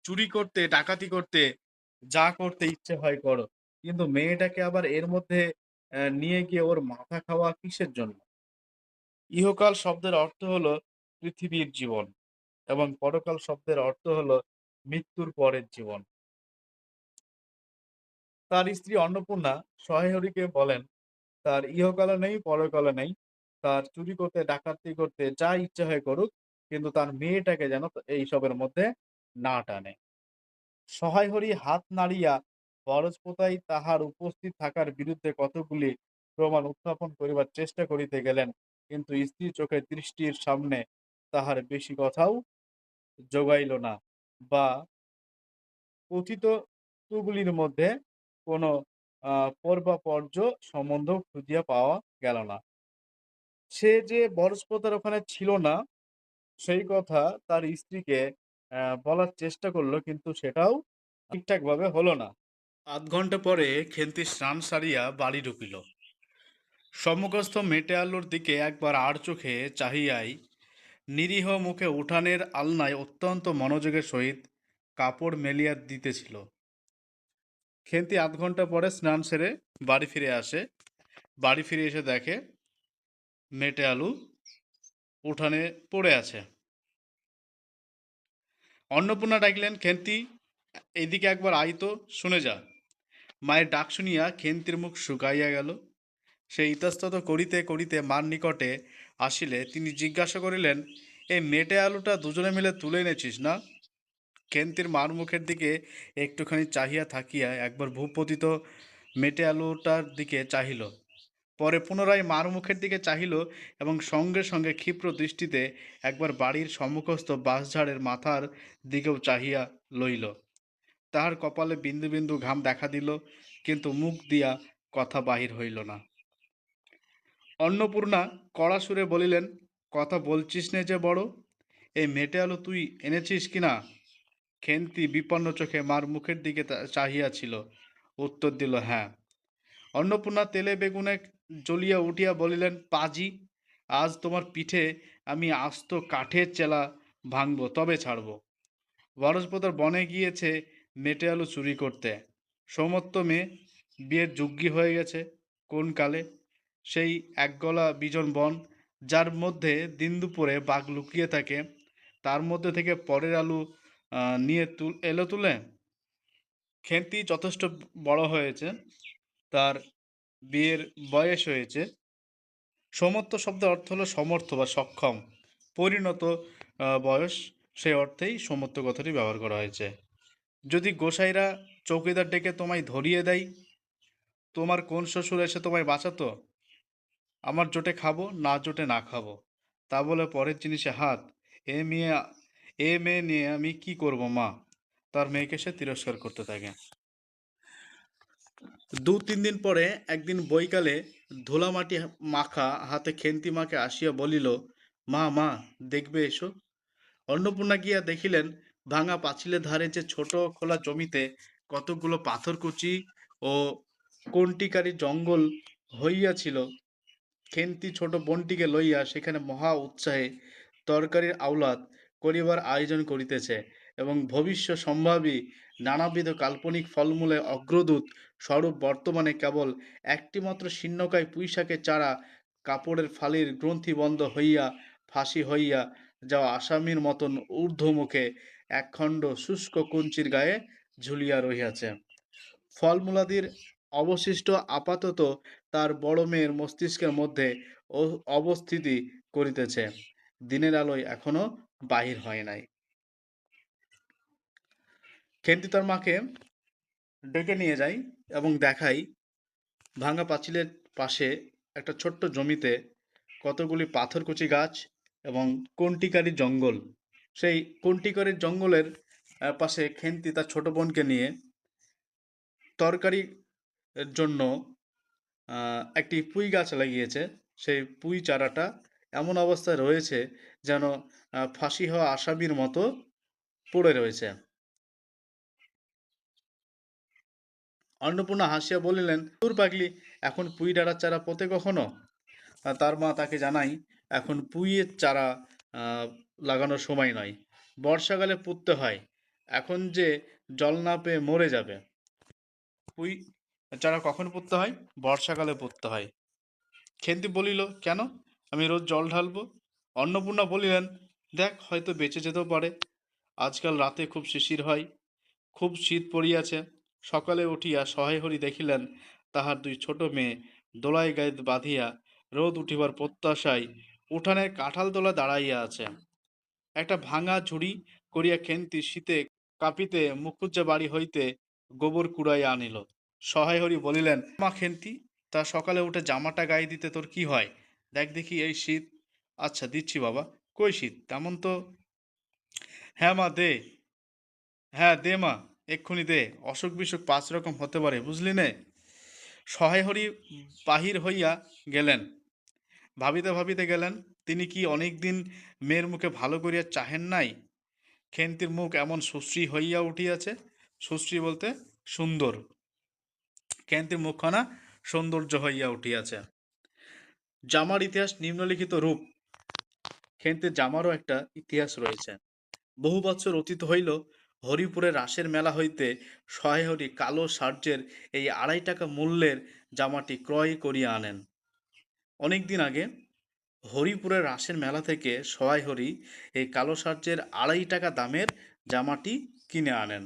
Speaker 2: চুরি করতে, ডাকাতি করতে, যা করতে ইচ্ছে হয় করো। কিন্তু মেয়েটাকে আবার এর মধ্যে নিয়ে গিয়ে ওর মাথা খাওয়া কিসের জন্য? ইহকাল শব্দের অর্থ হলো পৃথিবীর জীবন এবং পরকাল শব্দের অর্থ হলো মৃত্যুর পরের জীবন। তার স্ত্রী অন্নপূর্ণা সহায়হরিকে বলেন, তার ইহকালও নেই, পরকালও নেই। তার চুরি করতে, ডাকাতি করতে যা ইচ্ছে হয় করুক, কিন্তু তার মেয়েটাকে যেন এইসবের মধ্যে না টানে। সহায় হরি হাত নাড়িয়া বরজপোতাই তাহার উপস্থিত থাকার বিরুদ্ধে কতকগুলি প্রমাণ উত্থাপন করিবার চেষ্টা করিতে গেলেন, কিন্তু স্ত্রীর চোখের দৃষ্টির সামনে তাহার বেশি কথাও জোগাইল না, বা কথিতগুলির মধ্যে কোনো পর্যাপ্য সম্বন্ধ খুঁজিয়া পাওয়া গেল না। সে যে বরস্পতার ওখানে ছিল না সেই কথা তার স্ত্রীকে বলার চেষ্টা করলো, কিন্তু সেটাও ঠিকঠাক ভাবে হলো না। ৮ ঘন্টা পরে খেন্তি স্নান সারিয়া বাড়ি ঢুকিল। সম্মুখস্থ মেটে আলোর দিকে একবার আর চোখে চাহিয়াই নিরীহ মুখে উঠানের আলনায় অত্যন্ত মনোযোগের সহিত কাপড় মেলিয়া দিতেছিল। খেন্তি ৮ ঘন্টা পরে স্নান সেরে বাড়ি ফিরে আসে। বাড়ি ফিরে এসে দেখে মেটে আলু উঠানে পড়ে আছে। অন্নপূর্ণা ডাকলেন, খেন্তি, এদিকে একবার আয় তো, শুনে যা। মায়ের ডাক শুনিয়া খেন্তির মুখ শুকাইয়া গেল। সে ইতস্তত করিতে করিতে মার নিকটে আসিলে তিনি জিজ্ঞাসা করিলেন, এই মেটে আলুটা দুজনে মিলে তুলে এনেছিস না? কেন্তির মার মুখের দিকে একটুখানি চাহিয়া থাকিয়া একবার ভূপতিত মেটে আলুটার দিকে চাহিল, পরে পুনরায় মার মুখের দিকে চাহিল এবং সঙ্গে সঙ্গে ক্ষিপ্র দৃষ্টিতে একবার বাড়ির সম্মুখস্থ বাঁশঝাড়ের মাথার দিকেও চাহিয়া লইল। তাহার কপালে বিন্দু বিন্দু ঘাম দেখা দিল, কিন্তু মুখ দিয়া কথা বাহির হইল না। অন্নপূর্ণা কড়া সুরে বলিলেন, কথা বলছিস নে যে বড়, এই মেটে আলু তুই এনেছিস কি না? খেন্তি বিপন্ন চোখে মার মুখের দিকে চাহিয়াছিল, উত্তর দিল হ্যাঁ। অন্নপূর্ণা তেলে বেগুনে জ্বলিয়া উঠিয়া বলিলেন, পাজি, আজ তোমার পিঠে আমি আস্ত কাঠের চেলা ভাঙব, তবে ছাড়ব। বরজপ্রদার বনে গিয়েছে মেটে আলু চুরি করতে। সৌমত্ত মেয়ে বিয়ের যোগ্যী হয়ে গেছে কোন কালে। সেই একগলা বিজন বন, যার মধ্যে দিন দুপুরে বাঘ লুকিয়ে থাকে, তার মধ্যে থেকে পরের আলু নিয়ে এলো তুলে। খেন্তি যথেষ্ট বড় হয়েছে, তার বিয়ের বয়স হয়েছে। সমর্থ শব্দের অর্থ হলো সমর্থ বা সক্ষম, পরিণত বয়স, সেই অর্থেই সমর্থ কথাটি ব্যবহার করা হয়েছে। যদি গোসাইরা চৌকিদার ডেকে তোমায় ধরিয়ে দেয়, তোমার কোন শ্বশুর এসে তোমায় বাঁচাতো? আমার জোটে খাবো, না জোটে না খাবো, তা বলে পরের জিনিসে হাত, এ মেয়ে এ মেয়ে নিয়ে আমি কি করব মা? তার মেয়েকে সে তিরস্কার করতে থাকে। দু তিন দিন পরে একদিন বৈকালে ধুলামাটি মাখা হাতে খেন্তি মাকে আসিয়া বলিল, মা মা, দেখবে এসো। অন্নপূর্ণা গিয়া দেখিলেন, ভাঙা পাঁচিলের ধারে যে ছোট খোলা জমিতে কতকগুলো পাথরকুচি ও কণ্টিকারী জঙ্গল হইয়াছিল, খেন্তি ছোট বোনটিকে লইয়া সেখানে মহা উৎসাহে তরকারির আওলাদ করিবার আয়োজন করিতেছে এবং ভবিষ্য সম্ভাবী নানাবিধ কাল্পনিক ফলমূলে অগ্রদূত স্বরূপ বর্তমানে কেবল একটিমাত্র শীর্ণকায় পুঁইশাকের চারা কাপড়ের ফালির গ্রন্থিবন্ধ হইয়া ফাঁসি হইয়া যাওয়া আসামির মতন ঊর্ধ্বমুখে একখণ্ড শুষ্ক কঞ্চির গায়ে ঝুলিয়া রহিয়াছে। ফলমূলাদির অবশিষ্ট আপাতত তার বড় মেয়ের মস্তিষ্কের মধ্যে অবস্থিতি করিতেছে, দিনের আলোয় এখনো বাহির হয় নাই। খেন্তি তার মাকে ডেকে নিয়ে যাই এবং দেখাই, ভাঙা পাঁচিলের পাশে একটা ছোট্ট জমিতে কতগুলি পাথরকুচি গাছ এবং কণ্টিকারী জঙ্গল। সেই কণ্টিকারী জঙ্গলের পাশে খেন্তি তার ছোট বোনকে নিয়ে তরকারির জন্য একটি পুঁই গাছ লাগিয়েছে। সেই পুঁই চারাটা এমন অবস্থায় রয়েছে যেন ফাঁসি হওয়া আসামির মতো পড়ে রয়েছে। অন্নপূর্ণা হাসিয়া বলিলেন, দূর পাগলি, এখন পুঁই ডাঁড়ার চারা পোঁতে কখনো? তার মা তাকে জানাই, এখন পুঁইয়ের চারা লাগানোর সময় নয়, বর্ষাকালে পুঁততে হয়, এখন যে জল না পেয়ে মরে যাবে। পুঁই চারা কখন পুঁততে হয়? বর্ষাকালে পুঁততে হয়। খেন্তি বলিল, কেন? আমি রোজ জল ঢালবো। অন্নপূর্ণা বলিলেন, দেখ, হয়তো বেঁচে যেতেও পারে। আজকাল রাতে খুব শিশির হয়, খুব শীত পড়িয়াছে। সকালে উঠিয়া সহায় হরি দেখিলেন, তাহার দুই ছোট মেয়ে দোলাই গায়ে বাঁধিয়া রোদ উঠিবার প্রত্যাশায় উঠানের কাঁঠাল তোলা দাঁড়াইয়া আছে। একটা ভাঙা ঝুড়ি করিয়া খেন্তি শীতে কাঁপিতে মুখুজ্জা বাড়ি হইতে গোবর কুড়াইয়া আনিল। সহায় হরি বলিলেন, মা খেন্তি, তা সকালে উঠে জামাটা গায়ে দিতে তোর কি হয়? দেখ দেখি, এই শীত। আচ্ছা, দিচ্ছি বাবা। কই শীত? তেমন তো। হ্যাঁ মা, দে। হ্যাঁ দে মা, এক্ষুনি দে। অসুখ বিসুখ 5 রকম হতে পারে, বুঝলি নে। সহায় হরি বাহির হইয়া গেলেন। ভাবিতে ভাবিতে গেলেন, তিনি কি অনেক দিন মেয়ের মুখে ভালো করিয়া চাহেন নাই? খেন্তির মুখ এমন সুশ্রী হইয়া উঠিয়াছে। সুশ্রী বলতে সুন্দর। খেন্তির মুখখানা সৌন্দর্য হইয়া উঠিয়াছে। জামার ইতিহাস নিম্নলিখিত রূপ। খেন্তির জামারও একটা ইতিহাস রয়েছে। বহু বৎসর অতীত হইল, হরিপুরের রাসের মেলা হইতে সহায় হরি কালো সার্জের এই 2.5 টাকা মূল্যের জামাটি ক্রয় করিয়া আনেন। অনেক দিন আগে হরিপুরের রাসের মেলা থেকে সহায় হরি এই কালো সার্জের 2.5 টাকা দামের জামাটি কিনে আনেন।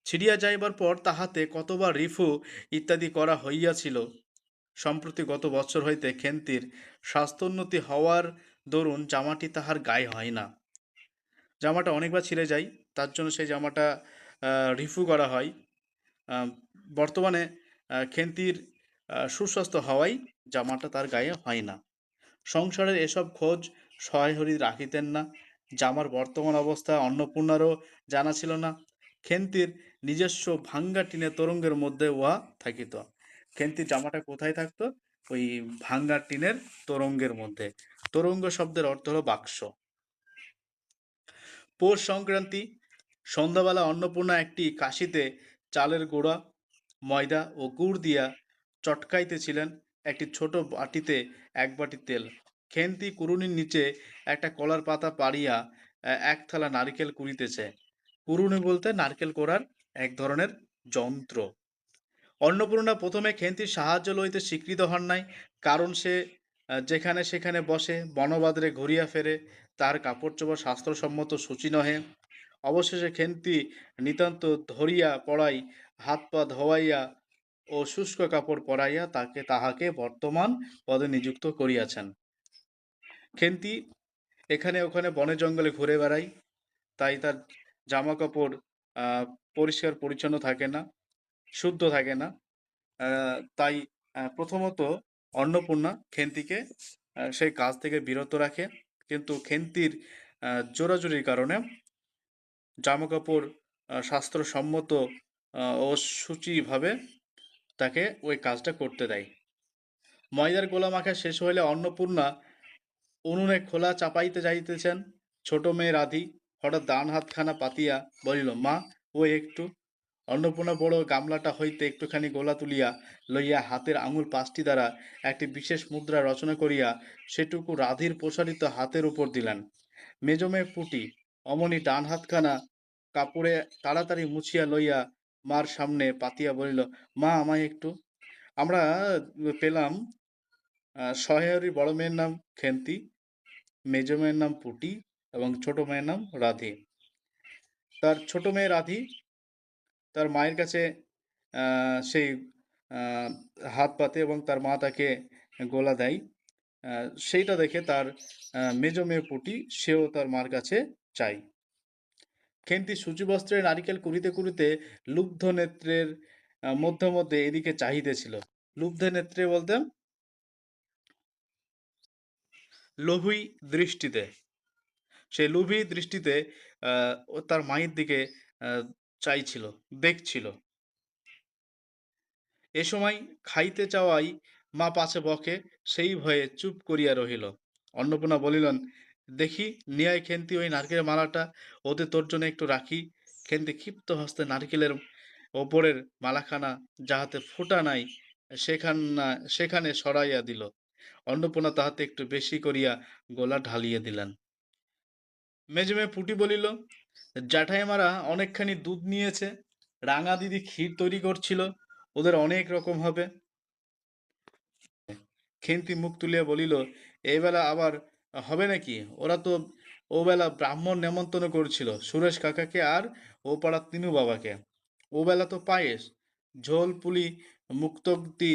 Speaker 2: ছিড়িয়া যাইবার পর তাহাতে কতবার রিফু ইত্যাদি করা হইয়াছিল, সম্প্রতি গত বৎসর হইতে খেন্তির স্বাস্থ্যোন্নতি হওয়ার দরুন জামাটি তাহার গায়ে হয় না। জামাটা অনেকবার ছিঁড়ে যায়, তার জন্য সেই জামাটা রিফু করা হয়। আম বর্তমানে খেন্তির সুস্বাস্থ্য হওয়ায় জামাটা তার গায়ে হয় না। সংসারের এসব খোঁজ সহায় হরি রাখিতেন না। জামার বর্তমান অবস্থা অন্নপূর্ণারও জানা ছিল না। খেন্তির নিজস্ব ভাঙ্গা টিনের তোরঙ্গের মধ্যে উহা থাকিত। খেন্তির জামাটা কোথায় থাকতো? ওই ভাঙ্গা টিনের তোরঙ্গের মধ্যে। তোরঙ্গ শব্দের অর্থ হলো বাক্স। পৌষ সংক্রান্তি সন্ধ্যাবেলা অন্নপূর্ণা একটি কাশিতে চালের গুঁড়া, ময়দা ও গুড় দিয়া চটকাইতেছিলেন। একটি ছোট বাটিতে এক বাটি তেল। খেন্তি কুড়ুনির নিচে একটা কলার পাতা পাড়িয়া এক থালা নারিকেল কুড়িতেছে। কুড়ুনি বলতে নারকেল কোড়ার এক ধরনের যন্ত্র। অন্নপূর্ণা প্রথমে খেন্তির সাহায্য লইতে স্বীকৃত হন নাই, কারণ সে যেখানে সেখানে বসে, বনবাদরে ঘুরিয়া ফেরে, তার কাপড় চোপড় শাস্ত্রসম্মত সূচি নহে। অবশেষে খেন্তি নিতান্ত ধরিয়া পড়াই হাত পা ধোয়াইয়া ও শুষ্ক কাপড় পরাইয়া তাহাকে বর্তমান পদে নিযুক্ত করিয়াছেন। খেন্তি এখানে ওখানে বনে জঙ্গলে ঘুরে বেড়ায়, তাই তার জামা কাপড় পরিষ্কার পরিচ্ছন্ন থাকে না, শুদ্ধ থাকে না। তাই প্রথমত অন্নপূর্ণা খেন্তিকে সেই কাজ থেকে বিরত রাখে, কিন্তু খেন্তির জোরাজুরির কারণে জামাকাপড় শাস্ত্রসম্মত ও সূচিভাবে তাকে ওই কাজটা করতে দেয়। ময়দার গোলা মাখা শেষ হইলে অন্নপূর্ণা উনুনে খোলা চাপাইতে যাইতেছেন। ছোট মেয়ে রাধি হঠাৎ ডান হাতখানা পাতিয়া বলিল, মা, ও একটু। অন্নপূর্ণা বড় গামলাটা হইতে একটুখানি গোলা তুলিয়া লইয়া হাতের আঙুল পাঁচটি দ্বারা একটি বিশেষ মুদ্রা রচনা করিয়া সেটুকু রাধির প্রসারিত হাতের উপর দিলেন। মেজো মেয়ে পুটি অমনি ডান হাতখানা কাপড়ে তাড়াতাড়ি মুছিয়া লইয়া মার সামনে পাতিয়া বলিল, মা, আমায় একটু। আমরা পেলাম সহায়রীর বড় মেয়ের নাম খেন্তি, মেজো মেয়ের নাম পুটি এবং ছোট মেয়ের নাম রাধি। তার ছোট মেয়ে রাধি তার মায়ের কাছে সেই আহ, হাত পাতে এবং তার মা তাকে গোলা দেয়। সেইটা দেখে তার মেজো মেয়ে পুটি সেও তার মার কাছে চায়। খেন্তি সূচিবস্ত্রে নারিকেল কুড়িতে কুড়িতে লুব্ধ নেত্রের মধ্যে মধ্যে এদিকে চাহিতেছিল। লুব্ধ নেত্রে বলতে লোভী দৃষ্টিতে, সেই লোভী দৃষ্টিতে ও তার মায়ের দিকে আহ, চাইছিল, দেখছিল। এ সময় খাইতে চাওয়াই মা পাছে বকে, সেই ভয়ে চুপ করিয়া রহিল। অন্নপূর্ণা বলিলেন, দেখি নিয়াই খেন্তি ওই নারকেলের মালাটা, ওতে তোর জন্য একটু রাখি। খেন্তি ক্ষিপ্ত হস্তে নারকেলের ওপরের মালাখানা যাহাতে ফোঁটা নাই সেখানে সরাইয়া দিল। অন্নপূর্ণা তাহাতে একটু বেশি করিয়া গোলা ঢালিয়ে দিলেন। মেজে মেয়ে পুটি বলিল, জ্যাঠাইমারা অনেকখানি দুধ নিয়েছে, রাঙা দিদি ক্ষীর তৈরি করছিল, ওদের অনেক রকম হবে। খেন্তি মুখ তুলিয়া বলিল, এই বেলা আবার হবে নাকি? ওরা তো ও বেলা ব্রাহ্মণ নেমন্তন্ন করছিল, সুরেশ কাকাকে আর ও পাড়ার তিনু বাবাকে। ও বেলা তো পায়েস, ঝোল পুলি, মুক্তোক্তি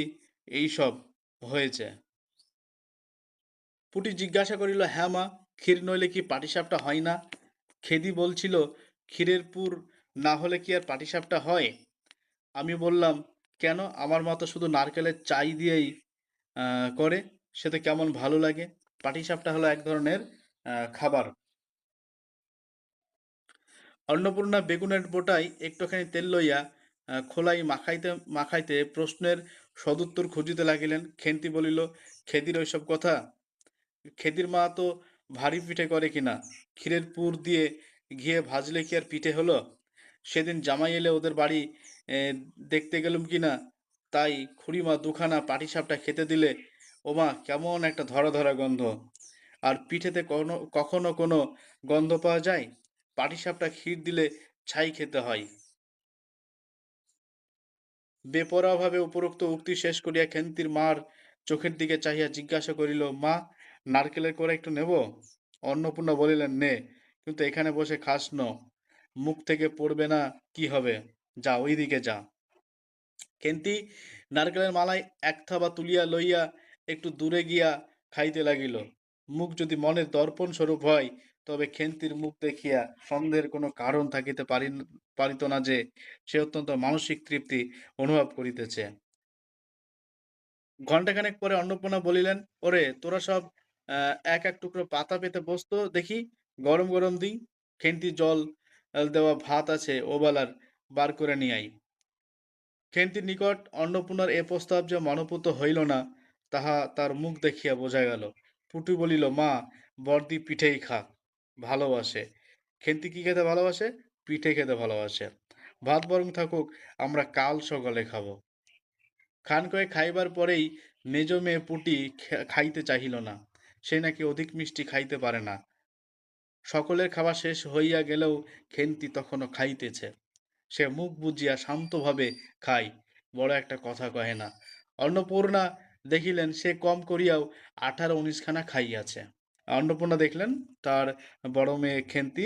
Speaker 2: এইসব হয়েছে। পুটি জিজ্ঞাসা করিল, হ্যাঁ মা, ক্ষীর নইলে কি পাটিসাপটা হয় না? খেদি বলছিল, ক্ষীরের পুর না হলে কি আর পাটিসাপটা হয়? আমি বললাম, কেন, আমার মা তো শুধু নারকেলের চাই দিয়েই করে, সেটা কেমন ভালো লাগে। পাটিসাপটা হলো এক ধরনের খাবার। অন্নপূর্ণা বেগুনের বোঁটায় একটুখানি তেল লইয়া খোলাই মাখাইতে মাখাইতে প্রশ্নের সদুত্তর খুঁজিতে লাগিলেন। খেন্তি বলিল, খেদির ওইসব কথা, খেদির মা তো ভারী পিঠে করে কিনা, ক্ষীরের পুর দিয়ে ঘিয়ে ভাজলে কি আর পিঠে হলো? সেদিন জামাই এলে ওদের বাড়ি এ, দেখতে গেলুম কিনা, তাই খুড়িমা দুখানা পাটিসাপটা খেতে দিলে, ওমা কেমন একটা ধরা ধরা গন্ধ। আর পিঠেতে কখনো কোনো গন্ধ পাওয়া যায়? পাটিসাপটা ক্ষীর দিলে ছাই খেতে হয়। বেপরোয়াভাবে উপরোক্ত উক্তি শেষ করিয়া খেন্তির মার চোখের দিকে চাহিয়া জিজ্ঞাসা করিল, মা, নারকেলের কোড়া একটু নেব? অন্নপূর্ণা বলিলেন, নে, কিন্তু এখানে বসে খাস ন, মুখ থেকে পড়বে না, কি হবে, যা ওই দিকে যা। খেন্তি নারকেলের মালাই এক থাবা তুলিয়া লইয়া একটু দূরে গিয়া খাইতে লাগিল। মুখ যদি মনের দর্পণ স্বরূপ হয়, তবে খেন্তির মুখ দেখিয়া সন্দেহের কোনো কারণ থাকিতে পারিত না যে সে অত্যন্ত মানসিক তৃপ্তি অনুভব করিতেছে। ঘণ্টাখানেক পরে অন্নপূর্ণা বলিলেন, ওরে তোরা সব এক এক টুকরো পাতা পেতে বসতো দেখি, গরম গরম দিই। খেন্তি জল দেওয়া ভাত আছে ওবেলার, বার করে নিয়ে আই। খেন্তির নিকট অন্নপূর্ণার এ প্রস্তাব যে মনঃপূত হইল না, তাহা তার মুখ দেখিয়া বোঝা গেল। পুটু বলিল, মা, বড়দি পিঠেই খাক, ভালোবাসে। খেন্তি কি খেতে ভালোবাসে? পিঠে খেতে ভালোবাসে। ভাত বরং থাকুক, আমরা কাল সকালে খাবো। খান কয়েক খাইবার পরেই মেজ মেয়ে পুটি খাইতে চাহিল না। সে নাকি অধিক মিষ্টি খাইতে পারে না। সকলের খাওয়া শেষ হইয়া গেলেও খেন্তি তখনও খাইতেছে। সে মুখ বুজিয়া শান্তভাবে খায়, বড় একটা কথা কহে না। অন্নপূর্ণা দেখিলেন সে কম করিয়াও 18-19 খানা খাইয়াছে। অন্নপূর্ণা দেখলেন তার বড় মেয়ে খেন্তি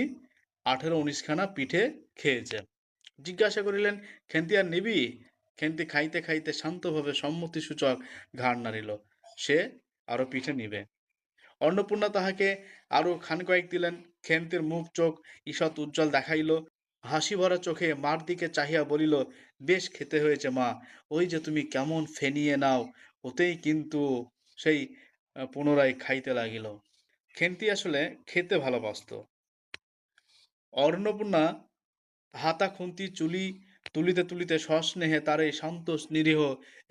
Speaker 2: 18-19 খানা পিঠে খেয়েছে। জিজ্ঞাসা করিলেন, খেন্তি আর নিবি? খেন্তি খাইতে খাইতে শান্তভাবে সম্মতিসূচক ঘাড় নাড়িল। সে আরো পিঠে নিবে। অন্নপূর্ণা তাহাকে আরো খান কয়েক দিলেন। খেন্তির মুখ চোখ ঈষৎ উজ্জ্বল দেখাইল। হাসি ভরা চোখে মার দিকে চাহিয়া বলিল, বেশ খেতে হয়েছে মা, ওই যে তুমি কেমন ফেনিয়ে নাও, ওতেই কিন্তু সেই পুনরায় খাইতে লাগিল। খেন্তি আসলে খেতে ভালোবাসতো। অন্নপূর্ণা হাতা খুন্তি চুলি তুলিতে তুলিতে সস্নেহে তার এই শান্ত নিরীহ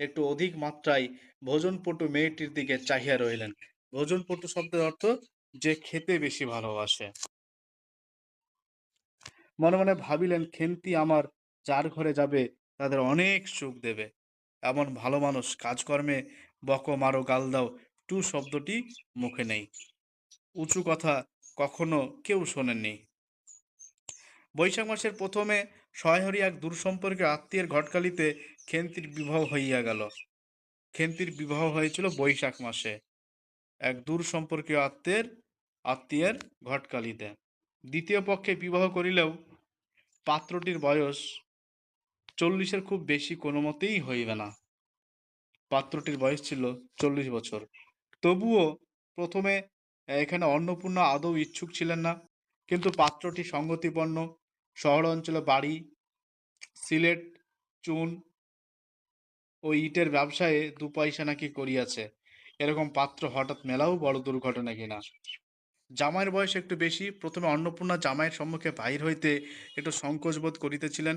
Speaker 2: একটু অধিক মাত্রায় ভোজনপটু মেয়েটির দিকে চাহিয়া রইলেন। ভোজনপটু শব্দের অর্থ যে খেতে বেশি ভালোবাসে। মনে মনে ভাবিলেন, খেন্তি আমার যার ঘরে যাবে তাদের অনেক সুখ দেবে। এমন ভালো মানুষ, কাজকর্মে বকো মারো গাল দাও টু শব্দটি মুখে নেই। উঁচু কথা কখনো কেউ শোনেননি। বৈশাখ মাসের প্রথমে সহহরি এক দূরসম্পর্কের আত্মীয়ের ঘটকালিতে খেন্তির বিবাহ হইয়া গেল। খেন্তির বিবাহ হয়েছিল বৈশাখ মাসে এক দূর সম্পর্কীয় আত্মীয়ের ঘটকালিতে। দ্বিতীয় পক্ষে বিবাহ করিলেও পাত্রটির বয়স 40-এর খুব বেশি কোনো মতেই হইবে না। পাত্রটির বয়স ছিল 40 বছর। তবুও প্রথমে এখানে অন্নপূর্ণা আদৌ ইচ্ছুক ছিলেন না। কিন্তু পাত্রটি সঙ্গতিপন্ন, শহর অঞ্চলে বাড়ি, সিলেট, চুন ও ইটের ব্যবসায়ে 2 পয়সা নাকি করিয়াছে। এরকম পাত্র হঠাৎ মেলাও বড় দুর্ঘটনা কিনা। জামাইয়ের বয়স একটু বেশি। প্রথমে অন্নপূর্ণা জামাইয়ের সম্মুখে বাহির হইতে একটু সংকোচ বোধ করিতেছিলেন।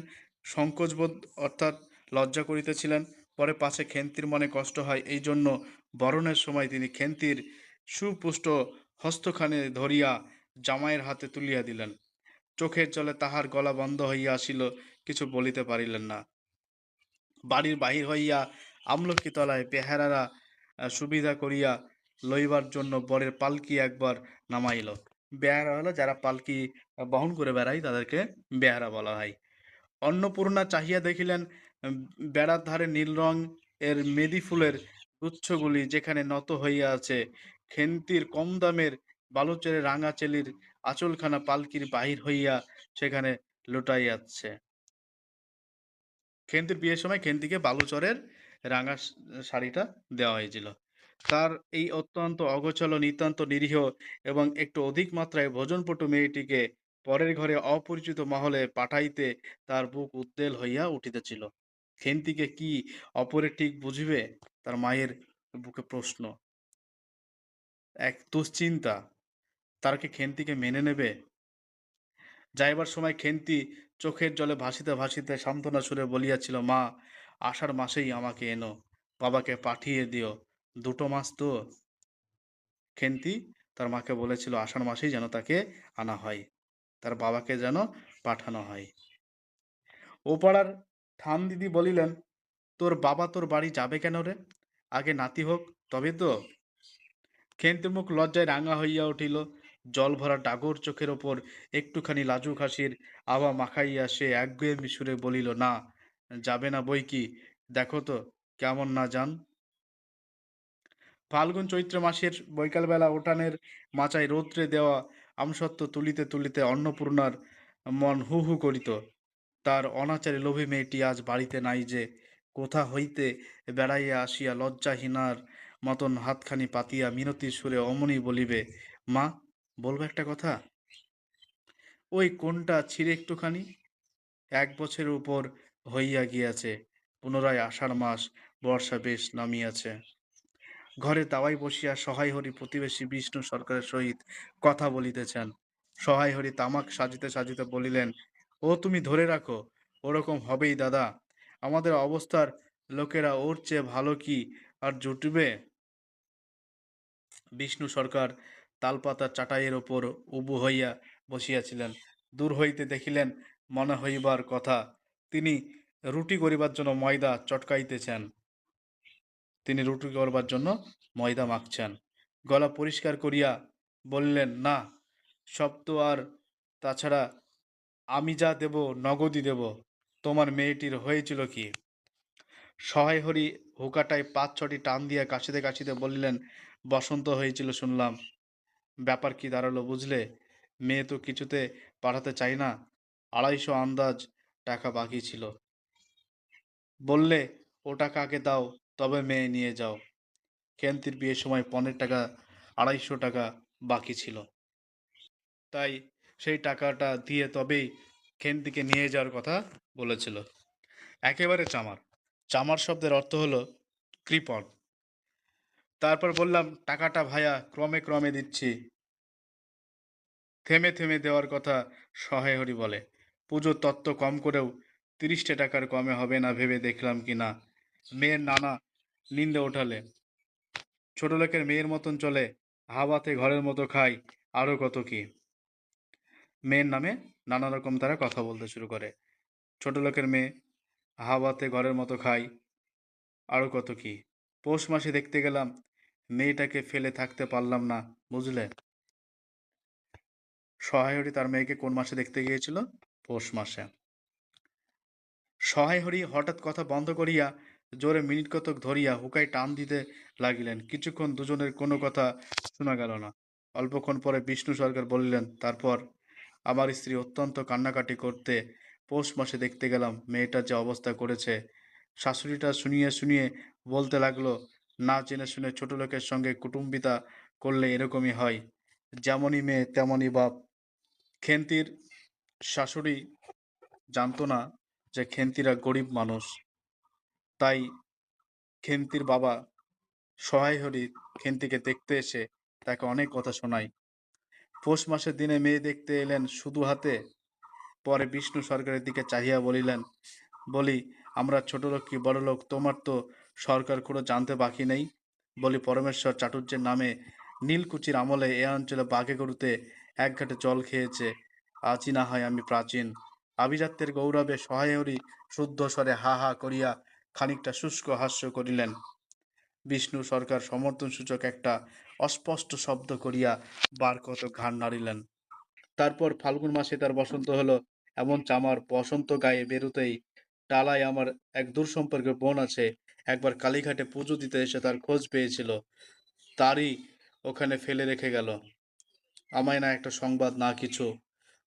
Speaker 2: সংকোচ বোধ অর্থাৎ লজ্জা করিতেছিলেন। পরে পাছে খেন্তির মনে কষ্ট হয়, এই জন্য বরণের সময় তিনি খেন্তির সুপুষ্ট হস্তখানি ধরিয়া জামাইয়ের হাতে তুলিয়া দিলেন। চোখের জলে তাহার গলা বন্ধ হইয়া আসিল, কিছু বলিতে পারিলেন না। বাড়ির বাহির হইয়া আমলকি তলায় বেহারারা সুবিধা করিয়া লইবার জন্য বরের পালকি একবার নামাইল। বেহারা হলো যারা পালকি বহন করে বেড়ায়, তাদেরকে বেহারা বলা হয়। অন্নপূর্ণা চাহিয়া দেখিলেন বেড়ার ধারে নীল রং এর মেদি ফুলের গুচ্ছগুলি যেখানে নত হইয়া আছে। খেন্তির কম দামের বালুচরের রাঙা চেলির আঁচলখানা পালকির বাহির হইয়া সেখানে লুটাইয়াছে। খেন্তির বিয়ের সময় খেন্তিকে বালুচরের রাঙা শাড়িটা দেওয়া হয়েছিল। তার এই অত্যন্ত অগোছালো, নিতান্ত নিরীহ এবং একটু অধিক মাত্রায় ভোজনপটু মেয়েটিকে পরের ঘরে অপরিচিত মহলে পাঠাইতে তার বুক উদ্বেল হইয়া উঠিতেছিল। খেন্তিকে কি অপরে ঠিক বুঝিবে? তার মায়ের বুকে প্রশ্ন, এক দুশ্চিন্তা। তার কি খেন্তিকে মেনে নেবে? যাইবার সময় খেন্তি চোখের জলে ভাসিতে ভাসিতে সান্ত্বনা সুরে বলিয়াছিল, মা, আষাঢ় মাসেই আমাকে এনো, বাবাকে পাঠিয়ে দিও, 2 মাস তো। খেন্তি তার মাকে বলেছিল আষাঢ় মাসেই যেন তাকে আনা হয়, তার বাবাকে যেন পাঠানো হয়। ও পাড়ার ঠাম দিদি বলিলেন, তোর বাবা তোর বাড়ি যাবে কেন রে? আগে নাতি হোক, তবে তো। খেন্তির মুখ লজ্জায় রাঙা হইয়া উঠিল। জল ভরা ডাগর চোখের ওপর একটুখানি লাজুক হাসির আভা মাখাইয়া সে একগুঁয়েমি সুরে বলিল, না, যাবে না বই কি, দেখো তো কেমন না যান। ফাল্গুন চৈত্র মাসের বৈকালবেলা উঠানের মাচায় রৌদ্রে দেওয়া আমসত্ত্ব তুলিতে তুলিতে অন্নপূর্ণার মন হু হু করিত। তার অনাচারী লোভী মেয়েটি আজ বাড়িতে নাই যে। কোথা হইতে বেড়াইয়া আসিয়া লজ্জাহীনার মতন হাতখানি পাতিয়া মিনতির সুরে অমনি বলিবে, মা, বলবো একটা কথা? ওই কোনটা ছিঁড়ে একটুখানি। ১ বছরের উপর হইয়া গিয়াছে, পুনরায় আষাঢ় মাস, বর্ষা বেশ নামিয়াছে। ঘরে দাওয়ায় বসিয়া সহায় হরি প্রতিবেশী বিষ্ণু সরকারের সহিত কথা বলিতেছেন। সহায় হরি তামাক সাজিতে সাজিতে বলিলেন, ও তুমি ধরে রাখো, ওরকম হবেই দাদা। আমাদের অবস্থার লোকেরা ওর চেয়ে ভালো কি আর জুটবে? বিষ্ণু সরকার তালপাতার চাটাইয়ের ওপর উবু হইয়া বসিয়াছিলেন। দূর হইতে দেখিলেন, মনে হইবার কথা তিনি রুটি করিবার জন্য ময়দা চটকাইতেছেন। তিনি রুটি করবার জন্য ময়দা মাখছেন। গলা পরিষ্কার করিয়া বললেন, না, সব তো আর, তাছাড়া আমি যা দেব নগদই দেব। তোমার মেয়েটির হয়েছিল কি? সহায় হরি হুকাটায় ৫-৬টি টান দিয়া কাশিতে কাশিতে বললেন, বসন্ত হয়েছিল শুনলাম। ব্যাপার কি দাঁড়ালো বুঝলে? মেয়ে তো কিছুতে পাঠাতে চাই না। ২৫০ আন্দাজ টাকা বাকি ছিল। বললে, ও টাকা আগে দাও, তবে মেয়ে নিয়ে যাও। কেন্তির বিয়ের সময় পণের টাকা ২৫০ টাকা বাকি ছিল। তাই সেই টাকাটা দিয়ে তবেই কেন্তিকে নিয়ে যাওয়ার কথা বলেছিল। একেবারে চামার। চামার শব্দের অর্থ হলো কৃপণ। তারপর বললাম, টাকাটা ভায়া ক্রমে ক্রমে দিচ্ছি। থেমে থেমে দেওয়ার কথা সহায় হরি বলে। পুজোর তত্ত্ব কম করেও ৩০ টাকার কমে হবে না ভেবে দেখলাম কি না। মেয়ের নানা নিন্দে ওঠালে, ছোট লোকের মেয়ের মতন চলে, হাওয়াতে ঘরের মতো খায়, আরো কত কি। মেয়ের নামে নানা রকম তারা কথা বলতে শুরু করে। ছোট লোকের মেয়ে, হাওয়াতে ঘরের মতো খায়, আরো কত কি। পৌষ মাসে দেখতে গেলাম, মেয়েটাকে ফেলে থাকতে পারলাম না, বুঝলে? সহায় হরি তার মেয়েকে কোন মাসে দেখতে গিয়েছিল? পৌষ মাসে। সহায় হরি হঠাৎ কথা বন্ধ করিয়া জোরে মিনিট কতক ধরিয়া হুকায় টান দিতে লাগিলেন। কিছুক্ষণ দুজনের কোনো কথা শোনা গেল না। অল্পক্ষণ পরে বিষ্ণু সরকার বলিলেন, তারপর আমার স্ত্রী অত্যন্ত কান্নাকাটি করতে পৌষ মাসে দেখতে গেলাম, মেয়েটার যে অবস্থা করেছে। শাশুড়িটা শুনিয়ে শুনিয়ে বলতে লাগলো, না জেনে শুনে ছোট লোকের সঙ্গে কুটুম্বিতা করলে এরকমই হয়, যেমনই মেয়ে তেমনই বাপ। খেন্তির শাশুড়ি জানতো না যে খেন্তিরা গরিব মানুষ। তাই খেন্তির বাবা সহায় হরি খেন্তিকে দেখতে এসে তাকে অনেক কথা শোনায়। পৌষ মাসের দিনে মেয়ে দেখতে এলেন শুধু হাতে। পরে বিষ্ণু সরকারের দিকে চাহিয়া বলিলেন, বলি, আমরা ছোট লোক কি বড় লোক, তোমার তো সরকার কোনো জানতে বাকি নেই। বলি, পরমেশ্বর চাটুর্যের নামে নীলকুচির আমলে এ অঞ্চলে বাঘে গরুতে এক ঘাটে জল খেয়েছে। আজই না হয় আমি প্রাচীন। আভিজাত্যের গৌরবে সহায় হরি শুদ্ধ স্বরে হা হা করিয়া খানিকটা শুষ্ক হাস্য করিলেন। বিষ্ণু সরকার সমর্থনসূচক একটা অস্পষ্ট শব্দ করিয়া বার কত ঘাড় নাড়িলেন। তারপর ফাল্গুন মাসে তার বসন্ত হলো। এমন চামার বসন্ত গায়ে বেরুতেই টালায় আমার এক দূর সম্পর্কের বোন আছে, একবার কালীঘাটে পুজো দিতে এসে তার খোঁজ পেয়েছিল, তারই ওখানে ফেলে রেখে গেল। আমায় না একটা সংবাদ না কিছু,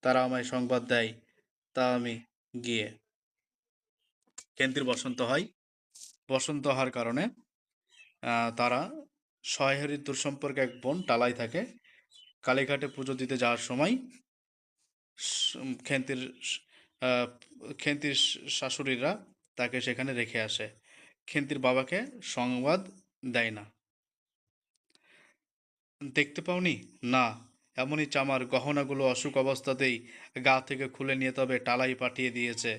Speaker 2: তারা আমায় সংবাদ দেয়, তা আমি গিয়ে। কেন্দ্রের বসন্ত হয়। বসন্ত হওয়ার কারণে তারা সহায়হরির দূর সম্পর্কে এক বোন টালায় থাকে, কালীঘাটে পুজো দিতে যাওয়ার সময় খেন্তির আহ, খেন্তির শাশুড়িরা তাকে সেখানে রেখে আসে। খেন্তির বাবাকে সংবাদ দেয় না। দেখতে পাওনি? না। এমনই চামার গহনাগুলো অসুখ অবস্থাতেই গা থেকে খুলে নিয়ে তবে টালাই পাঠিয়ে দিয়েছে।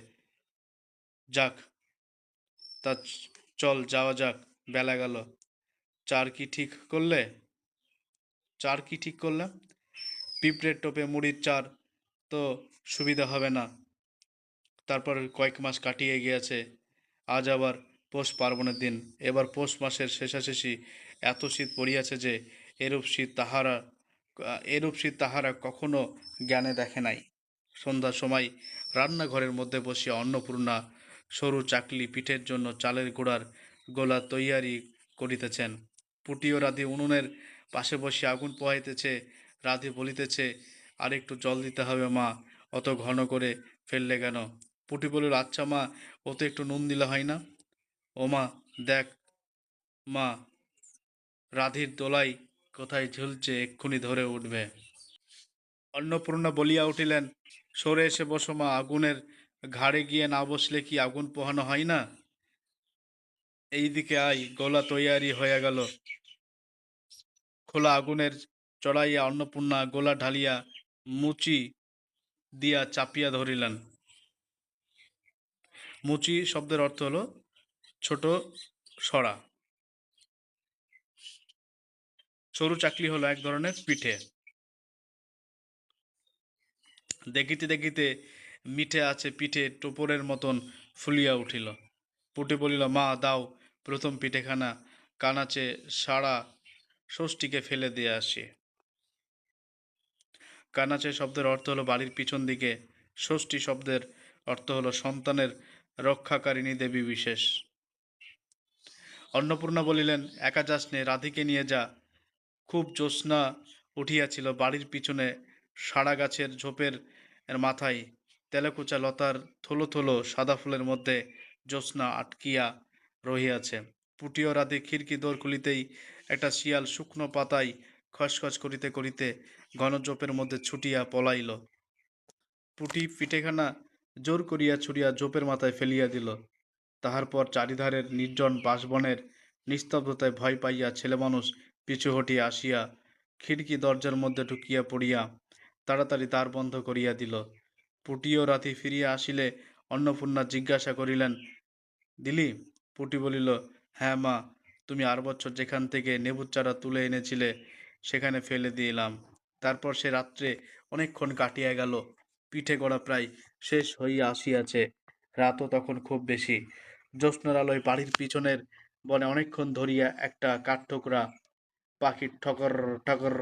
Speaker 2: যাক, তা চল যাওয়া যাক, বেলা গেল। চার কি ঠিক করলে? চার কি ঠিক করলে? পিঁপড়ের টোপে মুড়ির চার তো সুবিধা হবে না। তারপর কয়েক মাস কাটিয়ে গিয়েছে, আজ আবার পৌষ পার্বণের দিন। এবার পৌষ মাসের শেষাশেষি এত শীত পড়িয়াছে যে এরূপ শীত তাহারা কখনো জ্ঞানে দেখে নাই। সন্ধ্যার সময় রান্নাঘরের মধ্যে বসিয়া অন্নপূর্ণা সরু চাকলি পিঠের জন্য চালের গুঁড়ার গোলা তৈয়ারি করিতেছেন। পুটি ও রাধি উনুনের পাশে বসিয়া আগুন পোহাইতেছে। রাধি বলিতেছে, আর একটু জল দিতে হবে মা, অত ঘন করে ফেললে কেন? পুটি বলিল, আচ্ছা মা, ওতে একটু নুন দিলে হয় না? ওমা দেখ মা, রাধির দোলাই কোথায় ঝুলছে, এক্ষুনি ধরে উঠবে। অন্নপূর্ণা বলিয়া উঠিলেন, সরে এসে বসো মা, আগুনের ঘাড়ে গিয়ে না বসলে কি আগুন পোহানো হয় না? এইদিকে আয়, গোলা তৈয়ারি হয়ে গেল। খোলা আগুনের চড়াইয়া অন্নপূর্ণা গোলা ঢালিয়া মুচি দিয়া চাপিয়া ধরিলেন। মুচি শব্দের অর্থ হলো ছোট সরা। সরু চাকলি হলো এক ধরনের পিঠে। দেখিতে দেখিতে মিঠে আছে পিঠে টোপরের মতন ফুলিয়া উঠিল। পুটি বলিল, মা দাও প্রথম পিঠেখানা, কানাচে সারা ষষ্ঠীকে ফেলে দিয়ে আসি। কানাচে শব্দের অর্থ হলো বাড়ির পিছন দিকে। ষষ্ঠী শব্দের অর্থ হলো সন্তানের রক্ষাকারিণী দেবী বিশেষ। অন্নপূর্ণা বলিলেন, একা যাস নে, রাধিকে নিয়ে যা। খুব জ্যোৎস্না উঠিয়াছিল। বাড়ির পিছনে সাড়া গাছের ঝোপের মাথায় তেলাকুচা লতার থলো থলো সাদা ফুলের মধ্যে জ্যোৎস্না আটকিয়া রহিয়াছে। পুটিও রাতে খিড়কি দোর খুলিতেই একটা শিয়াল শুকনো পাতায় খসখস করিতে করিতে ঘন ঝোপের মধ্যে ছুটিয়া পলাইল। পুটি পিঠেখানা জোর করিয়া ছুড়িয়া ঝোপের মাথায় ফেলিয়া দিল। তাহার পর চারিধারের নির্জন বাঁশবনের নিস্তব্ধতায় ভয় পাইয়া ছেলেমানুষ পিছু হটিয়া আসিয়া খিড়কি দরজার মধ্যে ঢুকিয়া পড়িয়া তাড়াতাড়ি দ্বার বন্ধ করিয়া দিল। পুটি ও রাতি ফিরিয়া আসিলে অন্নপূর্ণা জিজ্ঞাসা করিলেন, দিলি? পুটি বলিল, হ্যাঁ মা, তুমি আর বছর যেখান থেকে নেবুর চারা তুলে এনেছিলে সেখানে ফেলে দিলাম। তারপর সে রাত্রে অনেকক্ষণ কাটিয়া গেল। পিঠে গড়া প্রায় শেষ হইয়া আসিয়াছে। রাতও তখন খুব বেশি। জ্যোৎস্নার আলোয় বাড়ির পিছনের বনে অনেকক্ষণ ধরিয়া একটা কাঠঠোকরা পাখির ঠকর ঠকর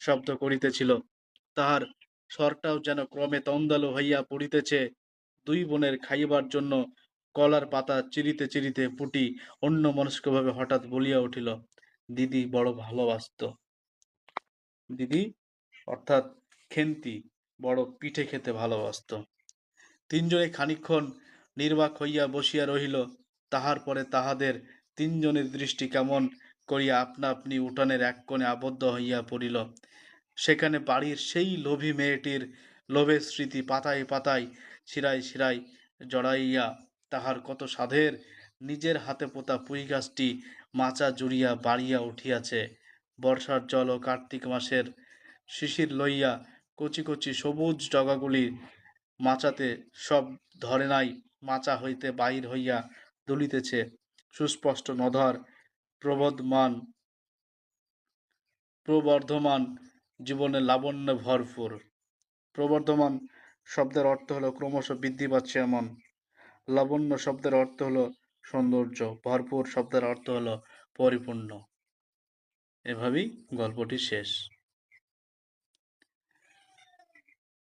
Speaker 2: শব্দ করিতেছিল। তাহার স্বরটাও যেন ক্রমে তন্দালো হইয়া পড়িতেছে। দুই বোনের খাইবার জন্য কলার পাতা চিরিতে চিরিতে পুটি অন্যমনস্কভাবে হঠাৎ বলিয়া উঠিল, দিদি বড় ভালোবাসতো। দিদি অর্থাৎ খেন্তি বড় পিঠে খেতে ভালোবাসতো। তিনজনে খানিকক্ষণ নির্বাক হইয়া বসিয়া রহিল। তাহার পরে তাহাদের তিনজনের দৃষ্টি কেমন করিয়া আপনা আপনি উঠানের এক কোণে আবদ্ধ হইয়া পড়িল। সেখানে বাড়ির সেই লোভী মেয়েটির লোভের স্মৃতি পাতায় পাতায় শিরায় শিরায় জড়াইয়া তাহার কত সাধের নিজের হাতে পোতা পুঁই গাছটি মাচা জুড়িয়া বাড়িয়া উঠিয়াছে। বর্ষার জল ও কার্তিক মাসের শিশির লইয়া কচি কচি সবুজ ডগাগুলি মাচাতে সব ধরে নাই, মাচা হইতে বাহির হইয়া দুলিতেছে সুস্পষ্ট নধর প্রবর্ধমান প্রবর্ধমান জীবনের লাবণ্যে ভরপুর। প্রবর্ধমান শব্দের অর্থ হলো ক্রমশ বৃদ্ধি পাচ্ছে এমন। লাবণ্য শব্দের অর্থ হলো সৌন্দর্য। ভরপুর শব্দের অর্থ হলো পরিপূর্ণ। এভাবেই গল্পটি শেষ।